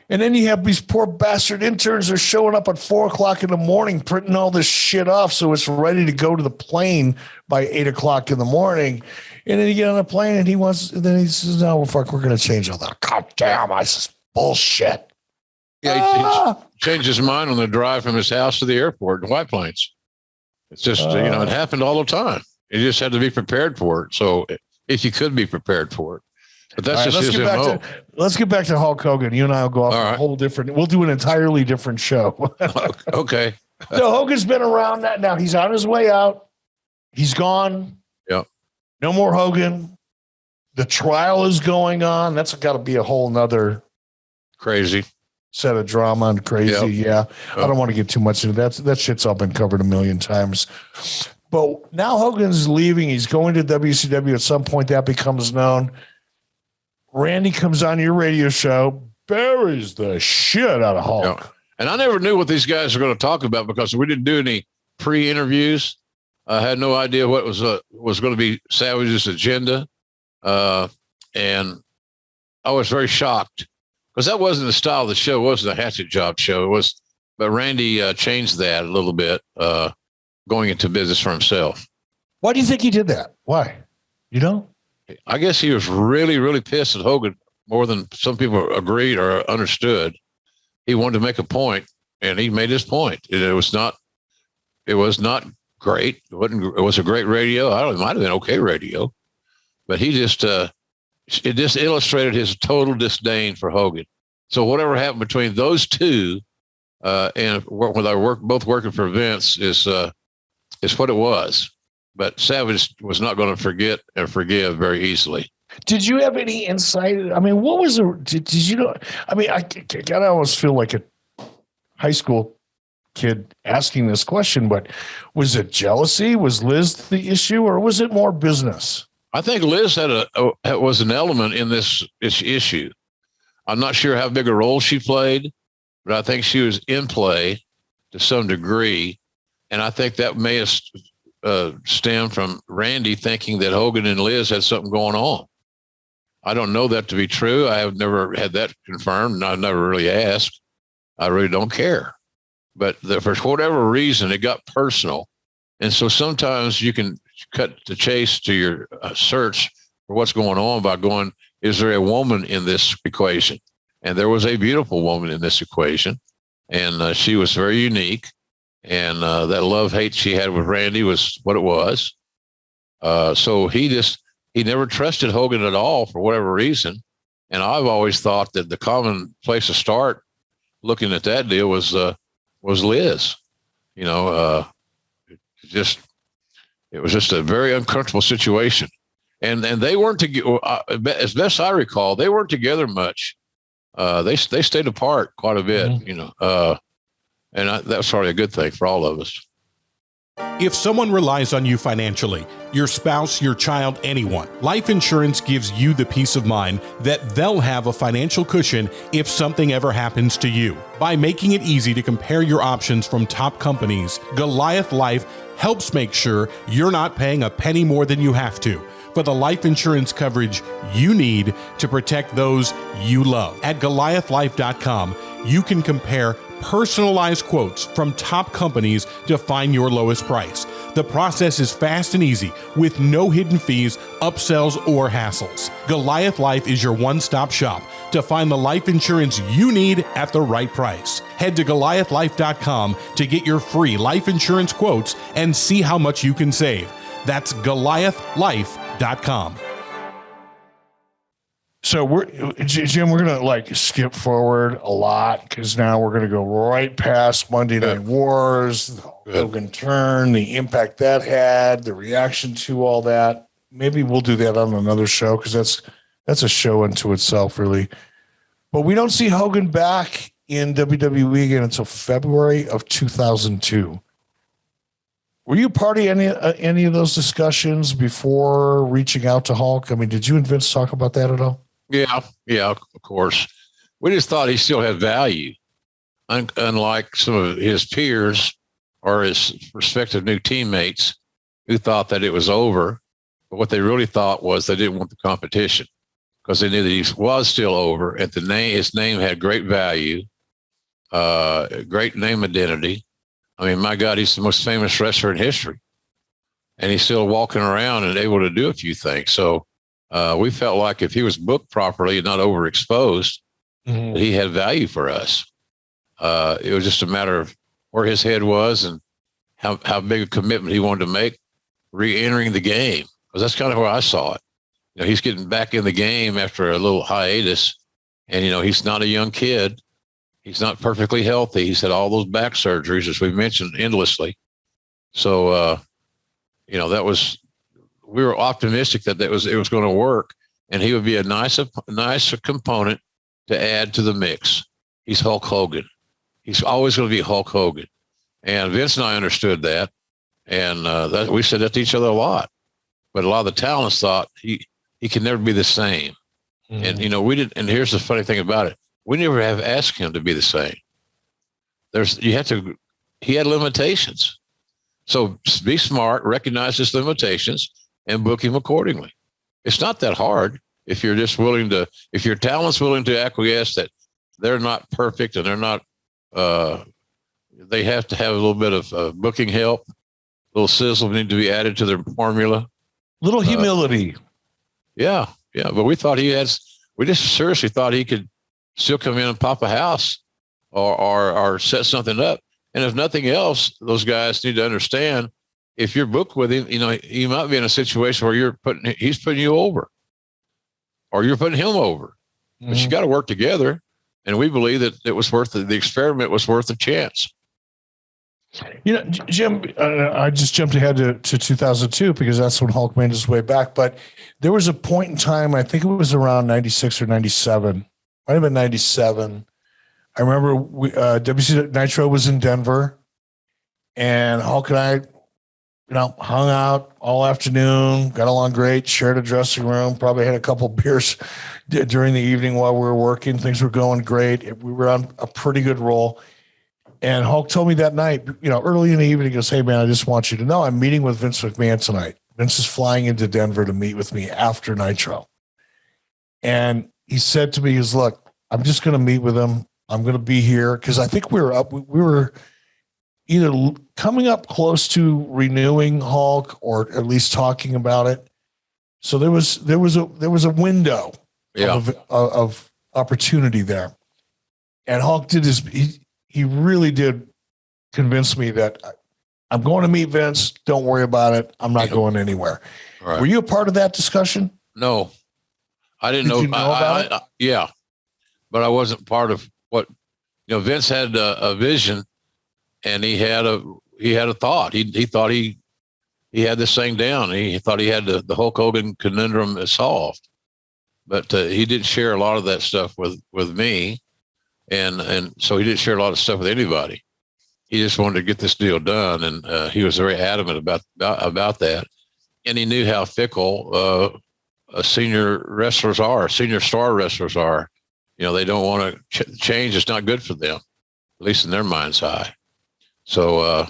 And then you have these poor bastard interns that are showing up at 4 o'clock in the morning, printing all this shit off so it's ready to go to the plane by 8 o'clock in the morning. And then you get on the plane and he says, no, well, fuck, we're going to change all that. God damn, I says, bullshit. Yeah, he changed his mind on the drive from his house to the airport in White Plains. It's just, it happened all the time. You just had to be prepared for it. So if you could be prepared for it. But that's just his MO. Let's get back to Hulk Hogan. You and I will go off a whole different, we'll do an entirely different show. Okay. So Hogan's been around that. Now he's on his way out. He's gone. Yep. No more Hogan. The trial is going on. That's got to be a whole nother crazy set of drama and crazy. Yep. Yeah. I don't want to get too much into that. That shit's all been covered a million times. But now Hogan's leaving. He's going to WCW. At some point that becomes known. Randy comes on your radio show, buries the shit out of Hulk. Yeah. And I never knew what these guys were going to talk about because we didn't do any pre-interviews. I had no idea what was going to be Savage's agenda. And I was very shocked because that wasn't the style of the show. It wasn't a hatchet job show. It was, but Randy changed that a little bit, going into business for himself. Why do you think he did that? Why? You know? I guess he was really, really pissed at Hogan more than some people agreed or understood. He wanted to make a point, and he made his point. It was not great. It was a great radio. It might have been okay radio, but he just, it just illustrated his total disdain for Hogan. So whatever happened between those two, and when they both working for Vince is what it was. But Savage was not going to forget and forgive very easily. Did you have any insight? I mean, what was did you know? I mean, I almost feel like a high school kid asking this question, but was it jealousy? Was Liz the issue, or was it more business? I think Liz was an element in this issue. I'm not sure how big a role she played, but I think she was in play to some degree. And I think that may have stemmed from Randy thinking that Hogan and Liz had something going on. I don't know that to be true. I have never had that confirmed, and I've never really asked. I really don't care. But for whatever reason, it got personal. And so sometimes you can cut the chase to your search for what's going on by going, is there a woman in this equation? And there was a beautiful woman in this equation, and she was very unique. And that love-hate she had with Randy was what it was. So he never trusted Hogan at all for whatever reason. And I've always thought that the common place to start looking at that deal was Liz. You know, it was just a very uncomfortable situation. And they weren't together, as best I recall, they weren't together much. They stayed apart quite a bit, mm-hmm. You know. And that's probably a good thing for all of us. If someone relies on you financially, your spouse, your child, anyone, life insurance gives you the peace of mind that they'll have a financial cushion if something ever happens to you. By making it easy to compare your options from top companies, Goliath Life helps make sure you're not paying a penny more than you have to for the life insurance coverage you need to protect those you love. At GoliathLife.com, you can compare personalized quotes from top companies to find your lowest price. The process is fast and easy with no hidden fees, upsells, or hassles. Goliath Life is your one-stop shop to find the life insurance you need at the right price. Head to GoliathLife.com to get your free life insurance quotes and see how much you can save. That's GoliathLife.com. So Jim, we're going to like skip forward a lot because now we're going to go right past Monday Night Wars, the Hogan turn, the impact that had, the reaction to all that. Maybe we'll do that on another show because that's a show unto itself, really. But we don't see Hogan back in WWE again until February of 2002. Were you part of any of those discussions before reaching out to Hulk? I mean, did you and Vince talk about that at all? Yeah, of course. We just thought he still had value, unlike some of his peers or his prospective new teammates who thought that it was over. But what they really thought was they didn't want the competition because they knew that he was still over, and his name had great value, great name identity. I mean, my God, he's the most famous wrestler in history, and he's still walking around and able to do a few things. So we felt like if he was booked properly and not overexposed, he had value for us. It was just a matter of where his head was and how big a commitment he wanted to make re-entering the game, because that's kind of where I saw it. You know, he's getting back in the game after a little hiatus, and, you know, he's not a young kid. He's not perfectly healthy. He's had all those back surgeries, as we've mentioned, endlessly. So, you know, we were optimistic that it was going to work, and he would be a nice component to add to the mix. He's Hulk Hogan. He's always going to be Hulk Hogan. And Vince and I understood that. And we said that to each other a lot. But a lot of the talents thought he can never be the same. And, you know, we didn't. And here's the funny thing about it. We never have asked him to be the same. He had limitations. So be smart, recognize his limitations, and book him accordingly. It's not that hard if you're just if your talent's willing to acquiesce that they're not perfect and they're not, they have to have a little bit of booking help, a little sizzle need to be added to their formula. Little humility. Yeah. But we just seriously thought he could still come in and pop a house or set something up. And if nothing else, those guys need to understand if you're booked with him, you know, you might be in a situation where he's putting you over or you're putting him over, but you got to work together. And we believe that it was the experiment was worth a chance. You know, Jim, I just jumped ahead to 2002 because that's when Hulk made his way back. But there was a point in time, I think it was around 96 or 97. Might have been 97. I remember WC Nitro was in Denver, and Hulk and I, you know, hung out all afternoon, got along great, shared a dressing room, probably had a couple beers during the evening while we were working. Things were going great. We were on a pretty good roll. And Hulk told me that night, you know, early in the evening, he goes, "Hey, man, I just want you to know I'm meeting with Vince McMahon tonight. Vince is flying into Denver to meet with me after Nitro." And he said to me, he goes, "Look, I'm just going to meet with him. I'm going to be here." Because I think we were either coming up close to renewing Hulk or at least talking about it. So there was a window of opportunity there. And Hulk did he really did convince me that I'm going to meet Vince. Don't worry about it. I'm not going anywhere. Right. Were you a part of that discussion? No, I didn't know. You know about it? Yeah, but I wasn't part of what, you know, Vince had a vision, and he had a thought. He thought he had this thing down. He thought he had the Hulk Hogan conundrum solved, but he didn't share a lot of that stuff with me. And so he didn't share a lot of stuff with anybody. He just wanted to get this deal done, and he was very adamant about that. And he knew how fickle senior star wrestlers are. You know, they don't want to change. It's not good for them, at least in their mind's eye. So,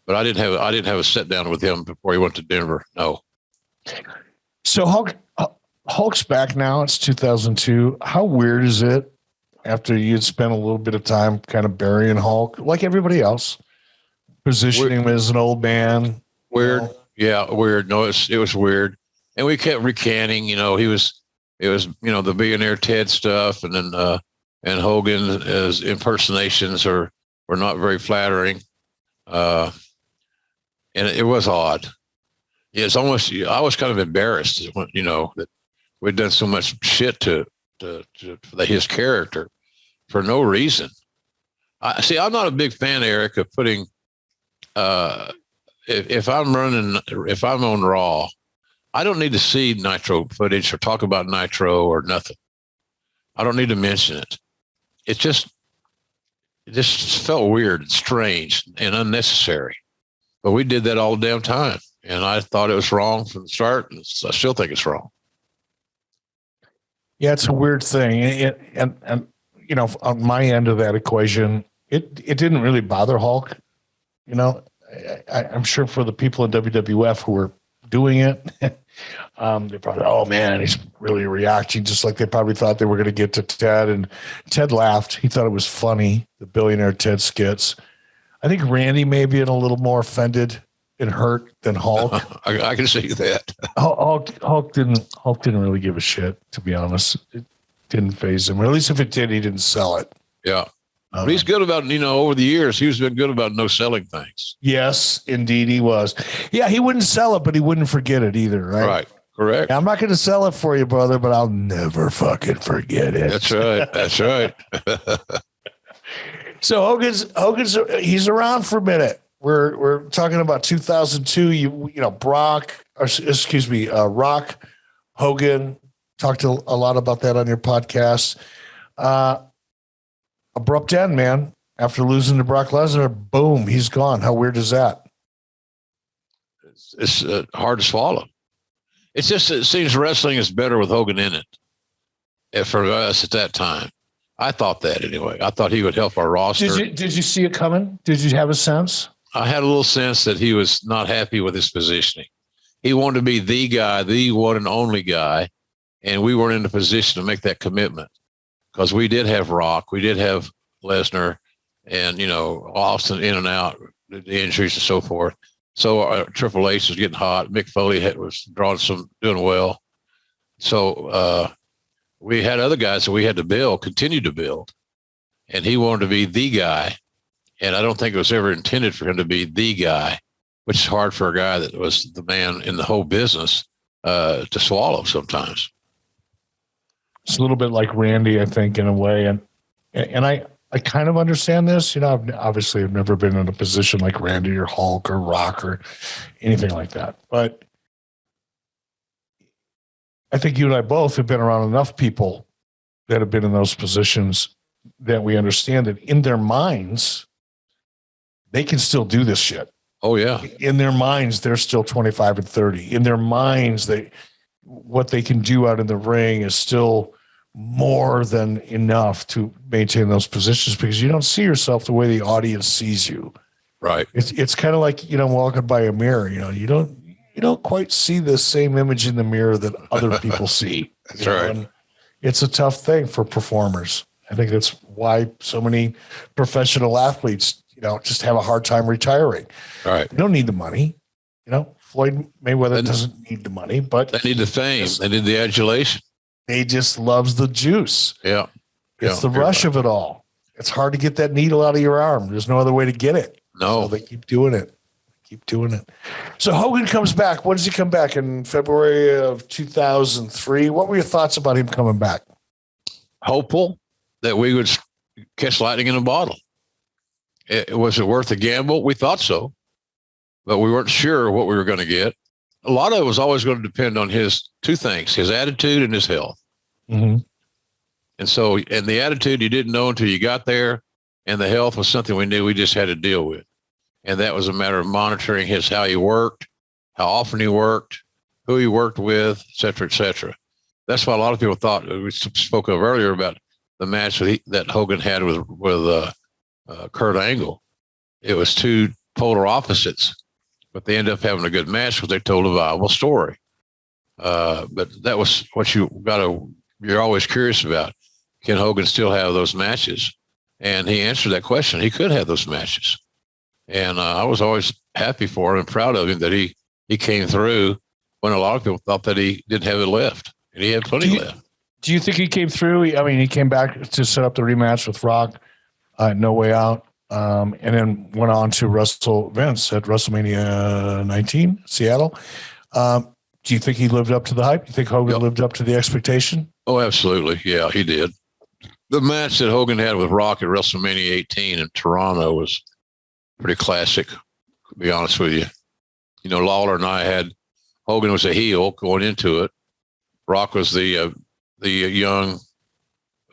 but I didn't have a sit down with him before he went to Denver. No. So Hulk's back now. It's 2002. How weird is it? After you'd spent a little bit of time kind of burying Hulk, like everybody else, positioning him as an old man. Weird. You know? Yeah, weird. No, it was weird. And we kept recanting, you know, it was, you know, the Billionaire Ted stuff. And then, and Hogan's impersonations were not very flattering. And it was odd. It's almost, I was kind of embarrassed, you know, that we'd done so much shit to his character for no reason. I'm not a big fan, Eric, of putting. If I'm on Raw, I don't need to see Nitro footage or talk about Nitro or nothing. I don't need to mention it. It just felt weird and strange and unnecessary. But we did that all the damn time. And I thought it was wrong from the start. And I still think it's wrong. Yeah, it's a weird thing. And you know, on my end of that equation, it didn't really bother Hulk. You know, I'm sure for the people in WWF who were doing it, they probably, oh man, he's really reacting, just like they probably thought they were going to get to Ted. And Ted laughed. He thought it was funny, the Billionaire Ted skits. I think Randy may be a little more offended and hurt than Hulk. I can see that. Hulk didn't really give a shit, to be honest. It didn't faze him, or at least if it did, he didn't sell it. Yeah. But he's good about, over the years, he's been good about no selling things. Yes, indeed he was. Yeah, he wouldn't sell it, but he wouldn't forget it either, right? Right. Correct. Yeah, I'm not going to sell it for you, brother, but I'll never fucking forget it. That's right. That's right. So Hogan's he's around for a minute. We're talking about 2002. Rock, Hogan, talked a lot about that on your podcast. Abrupt end, man. After losing to Brock Lesnar, boom, he's gone. How weird is that? It's hard to swallow. It's just, it seems wrestling is better with Hogan in it for us at that time. I thought that anyway. I thought he would help our roster. Did you see it coming? Did you have a sense? I had a little sense that he was not happy with his positioning. He wanted to be the guy, the one and only guy, and we weren't in a position to make that commitment because we did have Rock, we did have Lesnar, and Austin in and out, the injuries and so forth. So Triple H was getting hot. Mick Foley was doing well. So we had other guys that we had to continue to build, and he wanted to be the guy. And I don't think it was ever intended for him to be the guy, which is hard for a guy that was the man in the whole business to swallow sometimes. It's a little bit like Randy, I think, in a way. And I kind of understand this. I've never been in a position like Randy or Hulk or Rock or anything like that. But I think you and I both have been around enough people that have been in those positions that we understand that in their minds, they can still do this shit. Oh, yeah. In their minds, they're still 25 and 30. In their minds, what they can do out in the ring is still more than enough to maintain those positions because you don't see yourself the way the audience sees you. Right. It's kind of like, walking by a mirror, you don't quite see the same image in the mirror that other people see. That's right. And it's a tough thing for performers. I think that's why so many professional athletes, just have a hard time retiring. Right. They don't need the money. Floyd Mayweather doesn't need the money, but they need the fame. They need the adulation. He just loves the juice. Yeah. It's the rush of it all. It's hard to get that needle out of your arm. There's no other way to get it. No. So they keep doing it. So Hogan comes back. When does he come back? In February of 2003. What were your thoughts about him coming back? Hopeful that we would catch lightning in a bottle. Was it worth a gamble? We thought so, but we weren't sure what we were going to get. A lot of it was always going to depend on his two things, his attitude and his health. Mm-hmm. And the attitude you didn't know until you got there, and the health was something we knew we just had to deal with. And that was a matter of monitoring how he worked, how often he worked, who he worked with, et cetera, et cetera. That's why a lot of people thought, we spoke of earlier about the match that Hogan had with Kurt Angle. It was two polar opposites, but they ended up having a good match because they told a viable story. But that was what you're always curious about. Can Hogan still have those matches? And he answered that question. He could have those matches. And I was always happy for him and proud of him that he came through when a lot of people thought that he didn't have it left. And he had plenty left. Do you think he came through? He came back to set up the rematch with Rock, No Way Out, and then went on to wrestle Vince at WrestleMania 19, Seattle. Do Do you think he lived up to the hype? You think Hogan lived up to the expectation? Oh, absolutely. Yeah, he did. The match that Hogan had with Rock at WrestleMania 18 in Toronto was pretty classic, to be honest with you. You know, Lawler and I had, Hogan was a heel going into it. Rock was the young,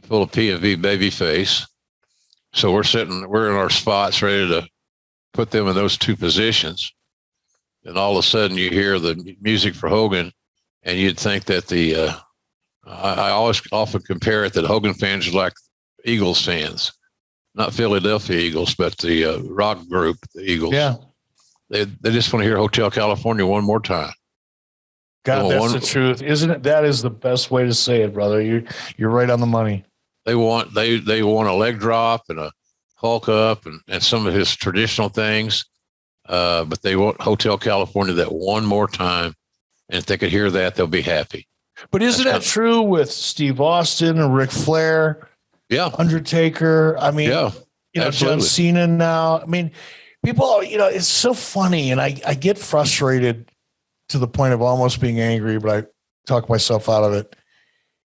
full of P&V baby face. So we're in our spots ready to put them in those two positions. And all of a sudden you hear the music for Hogan and you'd think that I always often compare it that Hogan fans are like Eagles fans, not Philadelphia Eagles, but the rock group, the Eagles. Yeah. They just want to hear Hotel California one more time. God, that's the truth, isn't it? That is the best way to say it, brother. You're right on the money. They want a leg drop and a Hulk up and some of his traditional things, but they want Hotel California that one more time. And if they could hear that, they'll be happy. But isn't that true with Steve Austin and Ric Flair? Yeah, Undertaker. I mean, yeah, John Cena now. I mean, people. It's so funny, and I get frustrated to the point of almost being angry, but I talk myself out of it.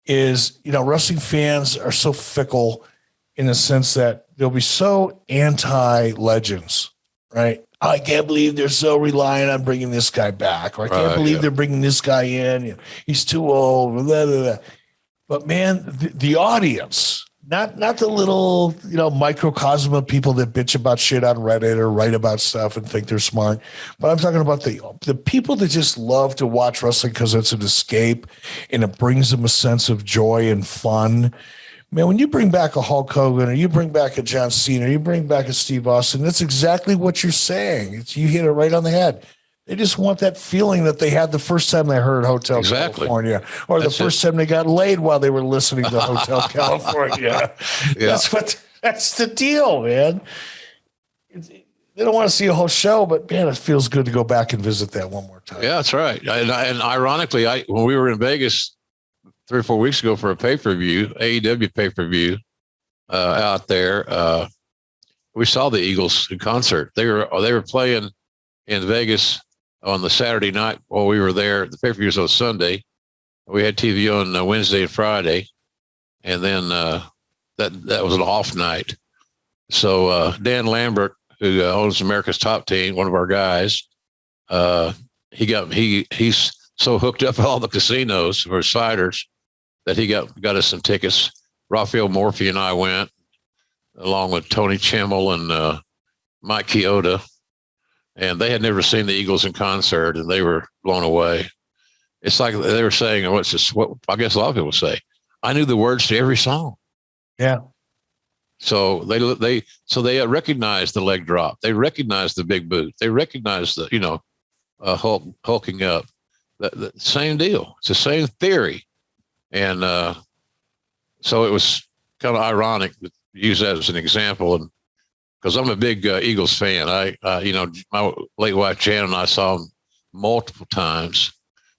Is wrestling fans are so fickle in the sense that they'll be so anti-legends, right? I can't believe they're so reliant on bringing this guy back, or I can't believe they're bringing this guy in. He's too old. Blah, blah, blah. But man, the audience, not the little microcosm of people that bitch about shit on Reddit or write about stuff and think they're smart. But I'm talking about the people that just love to watch wrestling because it's an escape and it brings them a sense of joy and fun. Man, when you bring back a Hulk Hogan or you bring back a John Cena or you bring back a Steve Austin, that's exactly what you're saying. You hit it right on the head. They just want that feeling that they had the first time they heard Hotel California, or the first time they got laid while they were listening to Hotel California. Yeah. That's the deal, man. They don't want to see a whole show, but man, it feels good to go back and visit that one more time. Yeah, that's right. And ironically, when we were in Vegas 3 or 4 weeks ago for a pay-per-view, AEW pay-per-view out there, we saw the Eagles in concert. They were playing in Vegas on the Saturday night while we were there. The pay-per-view was on Sunday. We had TV on Wednesday and Friday, and then that was an off night. So Dan Lambert, who owns America's Top Team, one of our guys, he's so hooked up at all the casinos for fighters that he got us some tickets. Raphael Morphy and I went, along with Tony Chimmel and Mike Chioda, and they had never seen the Eagles in concert, and they were blown away. It's like they were saying, what I guess a lot of people say, I knew the words to every song. Yeah. So they recognized the leg drop. They recognized the big boot. They recognized the hulking up. The same deal. It's the same theory. And so it was kind of ironic to use that as an example. And because I'm a big Eagles fan, my late wife Jan and I saw them multiple times.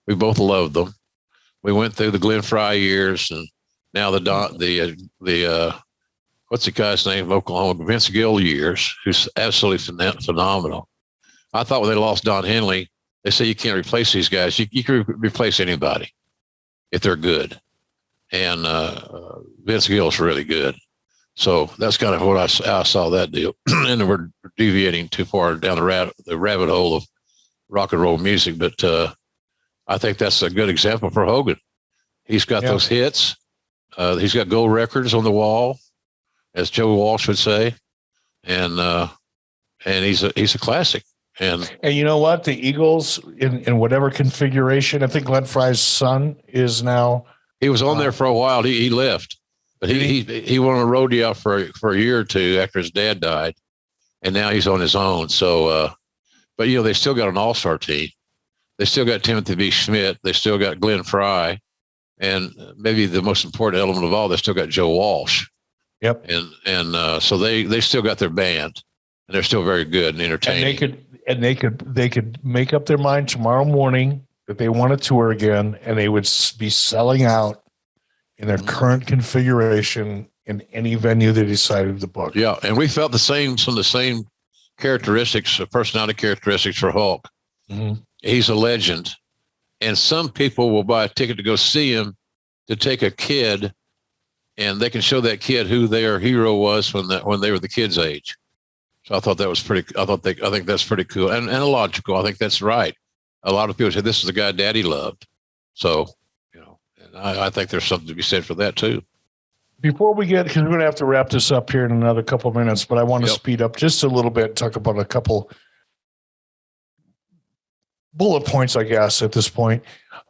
We both loved them. We went through the Glenn Fry years, and now the what's the guy's name of Oklahoma, Vince Gill years, who's absolutely phenomenal. I thought when they lost Don Henley, they say you can't replace these guys. You can replace anybody if they're good. And Vince Gill's really good. So that's kind of what I saw that deal. And we're deviating too far down the rabbit hole of rock and roll music. But I think that's a good example for Hogan. He's got those hits. He's got gold records on the wall, as Joe Walsh would say. And he's a classic. And you know what? The Eagles in whatever configuration, I think Glenn Fry's son is now. He was on there for a while. He left, but he went on a rodeo for a year or two after his dad died, and now he's on his own. So, but they still got an all-star team. They still got Timothy B. Schmidt. They still got Glenn Fry, and maybe the most important element of all, they still got Joe Walsh. Yep. And so they still got their band, and they're still very good and entertaining. And they could make up their mind tomorrow morning that they want to tour again, and they would be selling out in their current configuration in any venue they decided to book. Yeah, and we felt some of the same characteristics, personality characteristics for Hulk. Mm-hmm. He's a legend, And some people will buy a ticket to go see him to take a kid, and they can show that kid who their hero was when they were the kid's age. So I thought that was pretty. I think that's pretty cool and illogical. I think that's right. A lot of people say this is the guy Daddy loved. So, and I think there's something to be said for that too. Before we get, because we're going to have to wrap this up here in another couple of minutes, but I want to speed up just a little bit, talk about a couple bullet points, I guess, at this point.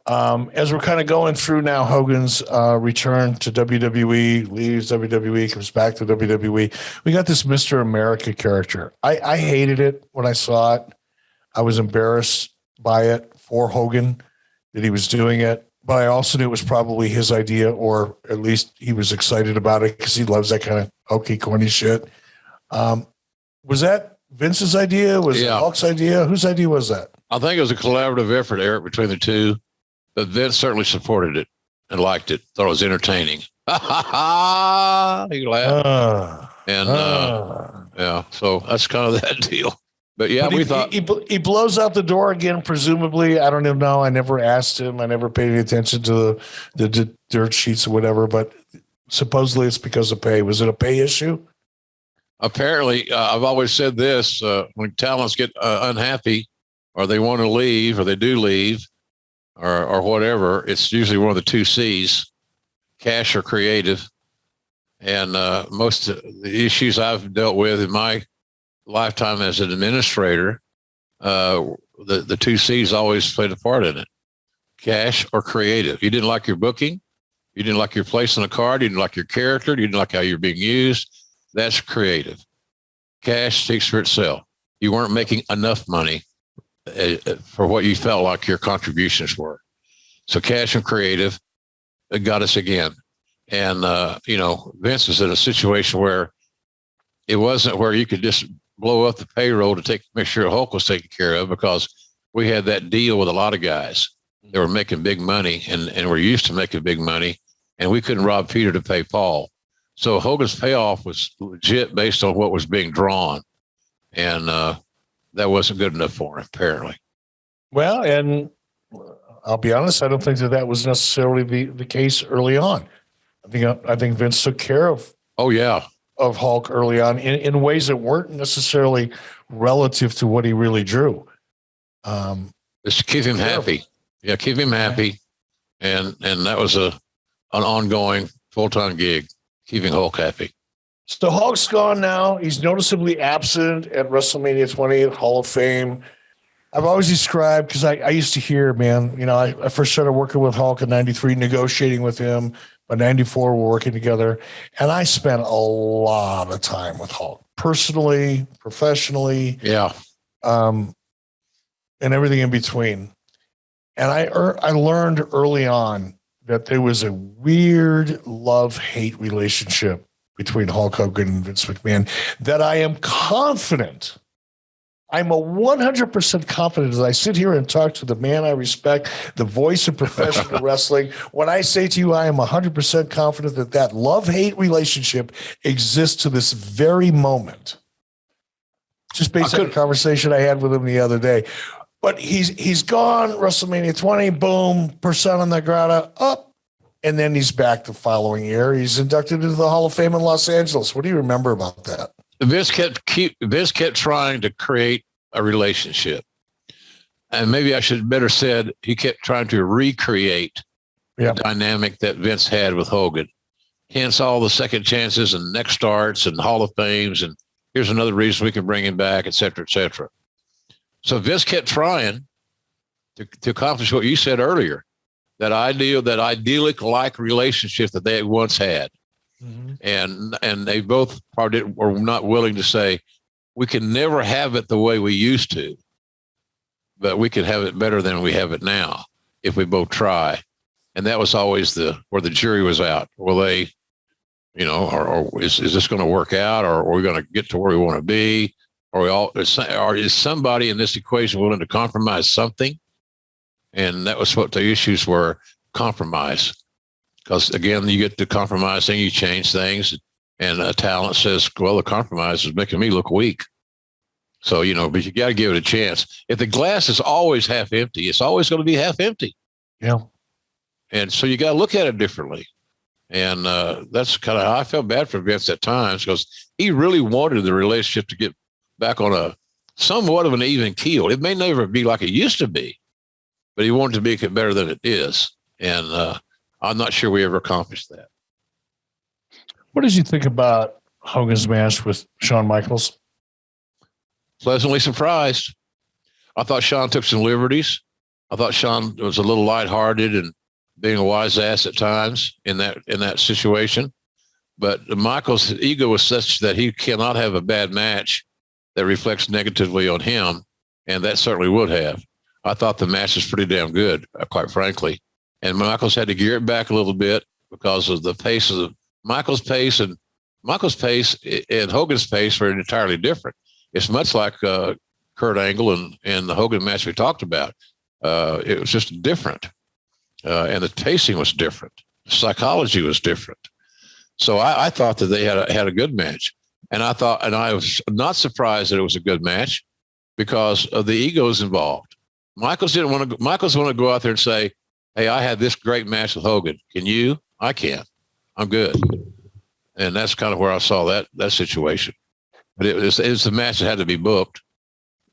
As we're kind of going through now, Hogan's return to WWE, leaves WWE, comes back to WWE. We got this Mr. America character. I hated it when I saw it. I was embarrassed by it for Hogan that he was doing it. But I also knew it was probably his idea, or at least he was excited about it because he loves that kind of hokey, corny shit. Was that Vince's idea? Was it Hulk's idea? Whose idea was that? I think it was a collaborative effort, Eric, between the two. But Vince certainly supported it and liked it. Thought it was entertaining. He laughed. So that's kind of that deal. But we thought he blows out the door again. Presumably, I don't even know. I never asked him. I never paid any attention to the dirt sheets or whatever. But supposedly, it's because of pay. Was it a pay issue? Apparently, I've always said this: when talents get unhappy, or they want to leave, or they do leave, or whatever, it's usually one of the two C's: cash or creative. And most of the issues I've dealt with in my lifetime as an administrator, the two C's always played a part in it: cash or creative. You didn't like your booking, you didn't like your place on a card, you didn't like your character, you didn't like how you're being used. That's creative. Cash speaks for itself. You weren't making enough money for what you felt like your contributions were. So cash and creative got us again. And Vince was in a situation where it wasn't where you could just blow up the payroll to make sure Hulk was taken care of, because we had that deal with a lot of guys that were making big money and were used to making big money, and we couldn't rob Peter to pay Paul. So Hogan's payoff was legit based on what was being drawn, and that wasn't good enough for him, apparently. Well, and I'll be honest, I don't think that was necessarily the case early on. I think Vince took care of of Hulk early on in ways that weren't necessarily relative to what he really drew. Just to keep him happy. Yeah, keep him happy. And that was an ongoing full-time gig, keeping Hulk happy. So Hulk's gone now. He's noticeably absent at WrestleMania 20 at Hall of Fame. I've always described, because I used to hear, man, I first started working with Hulk in 93, negotiating with him. By 94, we're working together. And I spent a lot of time with Hulk, personally, professionally. Yeah. And everything in between. And I learned early on that there was a weird love-hate relationship between Hulk Hogan and Vince McMahon that I am confident. I'm a 100% confident as I sit here and talk to the man I respect, the voice of professional wrestling. When I say to you, I am 100% confident that love-hate relationship exists to this very moment. Just based on the conversation I had with him the other day. But he's gone, WrestleMania 20, boom, persona non grata, up. And then he's back the following year. He's inducted into the Hall of Fame in Los Angeles. What do you remember about that? Vince kept trying to create a relationship. And maybe I should better said he kept trying to recreate the dynamic that Vince had with Hogan. Hence all the second chances and next starts and Hall of Fames. And here's another reason we can bring him back, et cetera, et cetera. So Vince kept trying to accomplish what you said earlier, that idyllic-like relationship that they once had. Mm-hmm. And they both probably were not willing to say, we can never have it the way we used to, but we could have it better than we have it now if we both try. And that was always where the jury was out. Will they, or is this going to work out, or are we going to get to where we want to be? Or is somebody in this equation willing to compromise something? And that was what the issues were: compromise. Because again, you get to compromising, you change things, and talent says, well, the compromise is making me look weak. So, but you got to give it a chance. If the glass is always half empty, it's always going to be half empty. Yeah. And so you got to look at it differently. And that's kind of how I felt bad for Vince at times, because he really wanted the relationship to get back on a somewhat of an even keel. It may never be like it used to be, but he wanted to make it better than it is. And I'm not sure we ever accomplished that. What did you think about Hogan's match with Shawn Michaels? Pleasantly surprised. I thought Shawn took some liberties. I thought Shawn was a little lighthearted and being a wise ass at times in that situation. But Michaels' ego was such that he cannot have a bad match that reflects negatively on him, and that certainly would have. I thought the match was pretty damn good, quite frankly. And Michaels had to gear it back a little bit because of the pace of Michaels' pace and Hogan's pace were entirely different. It's much like Kurt Angle and the Hogan match we talked about. It was just different. And the pacing was different. The psychology was different. So I thought that they had a good match. And I was not surprised that it was a good match because of the egos involved. Michaels wanted to go out there and say, hey, I had this great match with Hogan. Can you? I can. I'm good. And that's kind of where I saw that situation. But it was a match that had to be booked.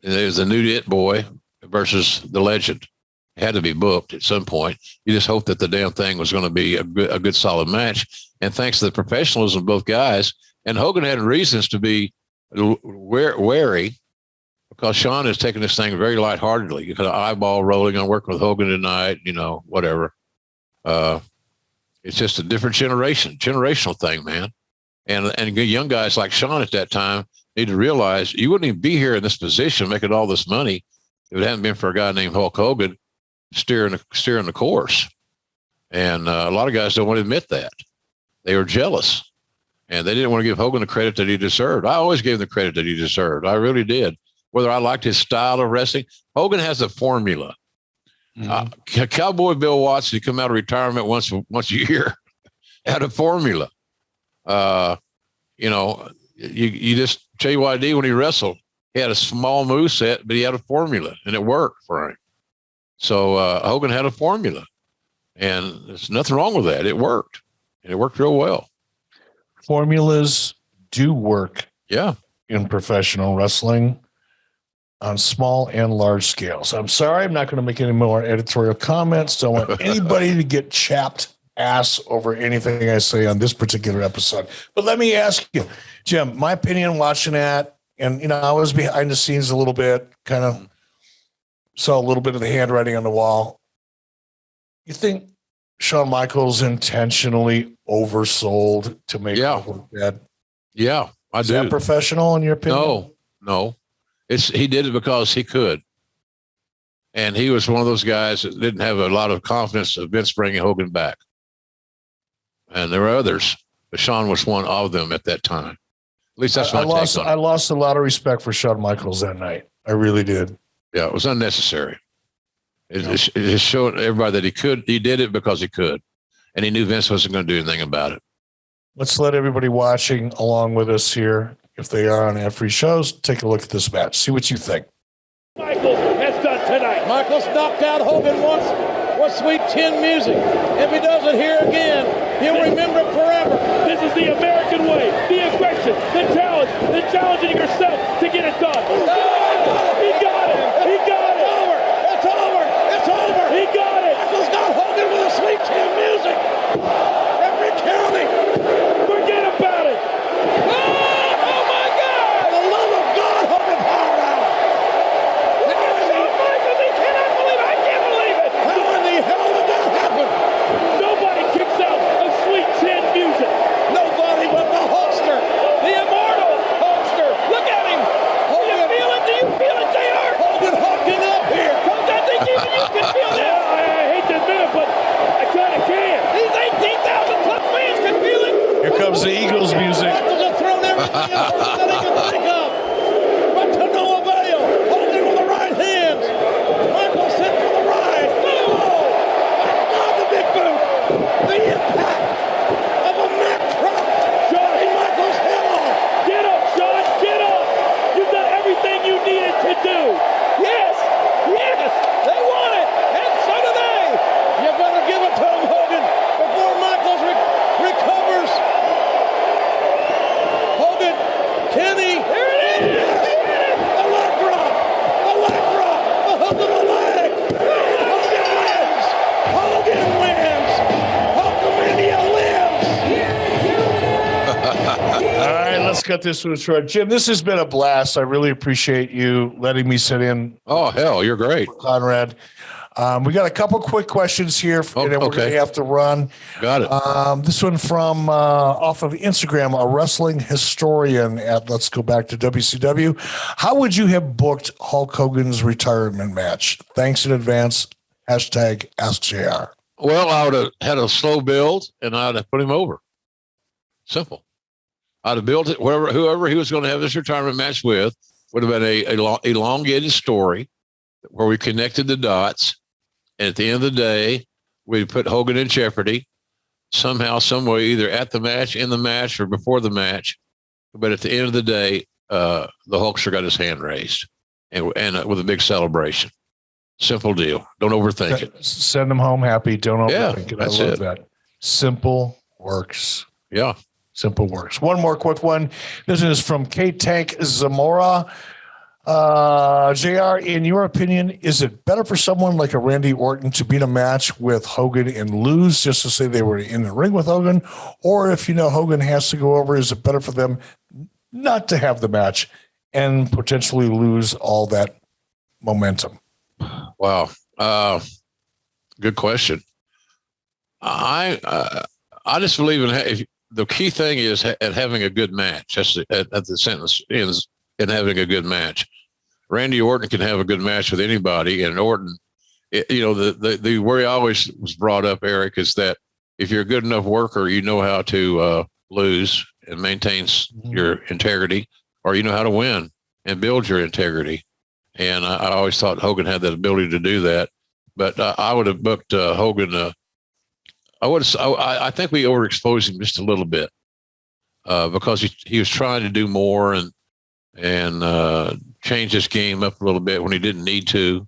And it was the new It Boy versus the Legend. It had to be booked at some point. You just hope that the damn thing was going to be a good solid match. And thanks to the professionalism of both guys, and Hogan had reasons to be wary because Shawn is taking this thing very lightheartedly. You got an eyeball rolling on working with Hogan tonight, whatever. It's just a different generational thing, man. And young guys like Shawn at that time need to realize you wouldn't even be here in this position making all this money if it hadn't been for a guy named Hulk Hogan steering the course. And a lot of guys don't want to admit that. They were jealous. And they didn't want to give Hogan the credit that he deserved. I always gave him the credit that he deserved. I really did. Whether I liked his style of wrestling, Hogan has a formula. Mm-hmm. Cowboy Bill Watson, he come out of retirement once a year, had a formula. You just JYD when he wrestled, he had a small moveset, but he had a formula, and it worked for him. So Hogan had a formula, and there's nothing wrong with that. It worked, and it worked real well. Formulas do work. Yeah. In professional wrestling on small and large scales. I'm sorry, I'm not going to make any more editorial comments. Don't want anybody to get chapped ass over anything I say on this particular episode. But let me ask you, Jim, my opinion watching that, and I was behind the scenes a little bit, kind of saw a little bit of the handwriting on the wall. You think Shawn Michaels intentionally oversold to make it look bad? Yeah, I do. Is that professional in your opinion? No. He did it because he could. And he was one of those guys that didn't have a lot of confidence of Vince bringing Hogan back. And there were others, but Shawn was one of them at that time. At least that's my take on it. I lost a lot of respect for Shawn Michaels that night. I really did. Yeah, it was unnecessary. It showed everybody that he did it because he could. And he knew Vince wasn't going to do anything about it. Let's let everybody watching along with us here, if they are on ad-free shows, take a look at this match. See what you think. Michaels has done tonight. Michaels knocked out Hogan once with Sweet Chin Music. If he does it here again, he'll remember it forever. This is the American way. The aggression, the challenge, the challenging yourself to get it done. He got it. He got it. It's over. It's over. He got it. Michaels got Hogan with a Sweet Chin Music. Every county. Forget about it. Oh my God! For the love of God, Hogan powered out. Shawn Michaels, he cannot believe it. I can't believe it. How in the hell did that happen? Nobody kicks out a Sweet Chin Music. Nobody but the Hulkster, the immortal Hulkster. Look at do. Yes, yes, they want it, and so do they. You better give it to him, Hogan, before Michaels recovers. Hogan, Kenny, there it is. A leg drop, a hook of the leg. Hogan wins. Hogan wins. Hulkamania lives. All right, let's cut this one short. Jim, this has been a blast. I really appreciate you letting me sit in. Oh, hell, you're great. Conrad. We got a couple quick questions here, and then we're going to have to run. Got it. This one from off of Instagram, a wrestling historian at Let's Go Back to WCW. How would you have booked Hulk Hogan's retirement match? Thanks in advance. Hashtag AskJR. Well, I would have had a slow build, and I'd have put him over. Simple. I'd have built it. Whoever he was going to have this retirement match with would have been a elongated story where we connected the dots. And at the end of the day, we put Hogan in jeopardy somehow, some way, either at the match, in the match, or before the match. But at the end of the day, the Hulkster got his hand raised and with a big celebration. Simple deal. Don't overthink it. Send them home happy. Don't overthink it. I That's love it. that. Simple works. Yeah. Simple works. One more quick one. This is from K-Tank Zamora. JR, in your opinion, is it better for someone like a Randy Orton to be in a match with Hogan and lose just to say they were in the ring with Hogan? Or if you know Hogan has to go over, is it better for them not to have the match and potentially lose all that momentum? Wow. Good question. I just believe in the key thing is at having a good match. That's at the sentence ends in having a good match. Randy Orton can have a good match with anybody, and Orton, the where he always was brought up, Eric, is that if you're a good enough worker, you know how to lose and maintain your integrity, or you know how to win and build your integrity. And I always thought Hogan had that ability to do that. But I would have booked Hogan. I think we overexposed him just a little bit because he was trying to do more and change his game up a little bit when he didn't need to.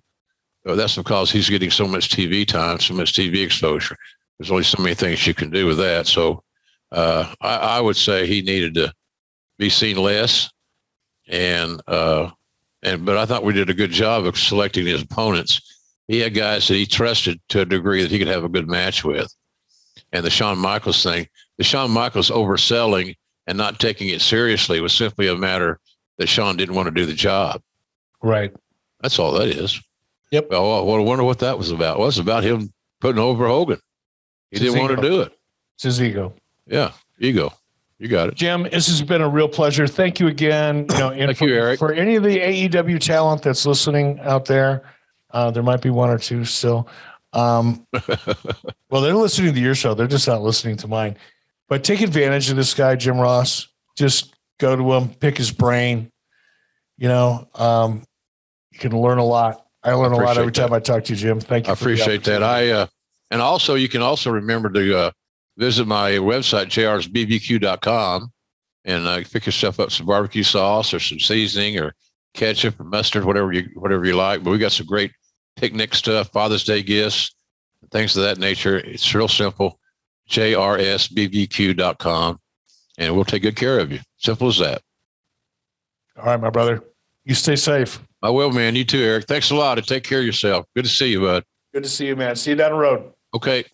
That's because he's getting so much TV time, so much TV exposure. There's only so many things you can do with that. So I would say he needed to be seen less. But I thought we did a good job of selecting his opponents. He had guys that he trusted to a degree that he could have a good match with. And the Shawn Michaels thing, the Shawn Michaels overselling and not taking it seriously was simply a matter that Shawn didn't want to do the job. Right. That's all that is. Yep. Well, I wonder what that was about. Well, it's about him putting over Hogan. He didn't want to do it. It's his ego. Yeah. Ego. You got it. Jim, this has been a real pleasure. Thank you again. Thank you, Eric. For any of the AEW talent that's listening out there, there might be one or two still. Well, they're listening to your show. They're just not listening to mine. But take advantage of this guy, Jim Ross. Just go to him, pick his brain. You can learn a lot. I learn a lot every time I talk to you, Jim. Thank you. I appreciate that. And also, you can also remember to visit my website, jrsbbq.com, and pick yourself up some barbecue sauce or some seasoning or ketchup or mustard, whatever you like. But we got some great picnic stuff, Father's Day gifts, things of that nature. It's real simple, jrsbbq.com, and we'll take good care of you. Simple as that. All right, my brother. You stay safe. I will, man. You too, Eric. Thanks a lot, and take care of yourself. Good to see you, bud. Good to see you, man. See you down the road. Okay.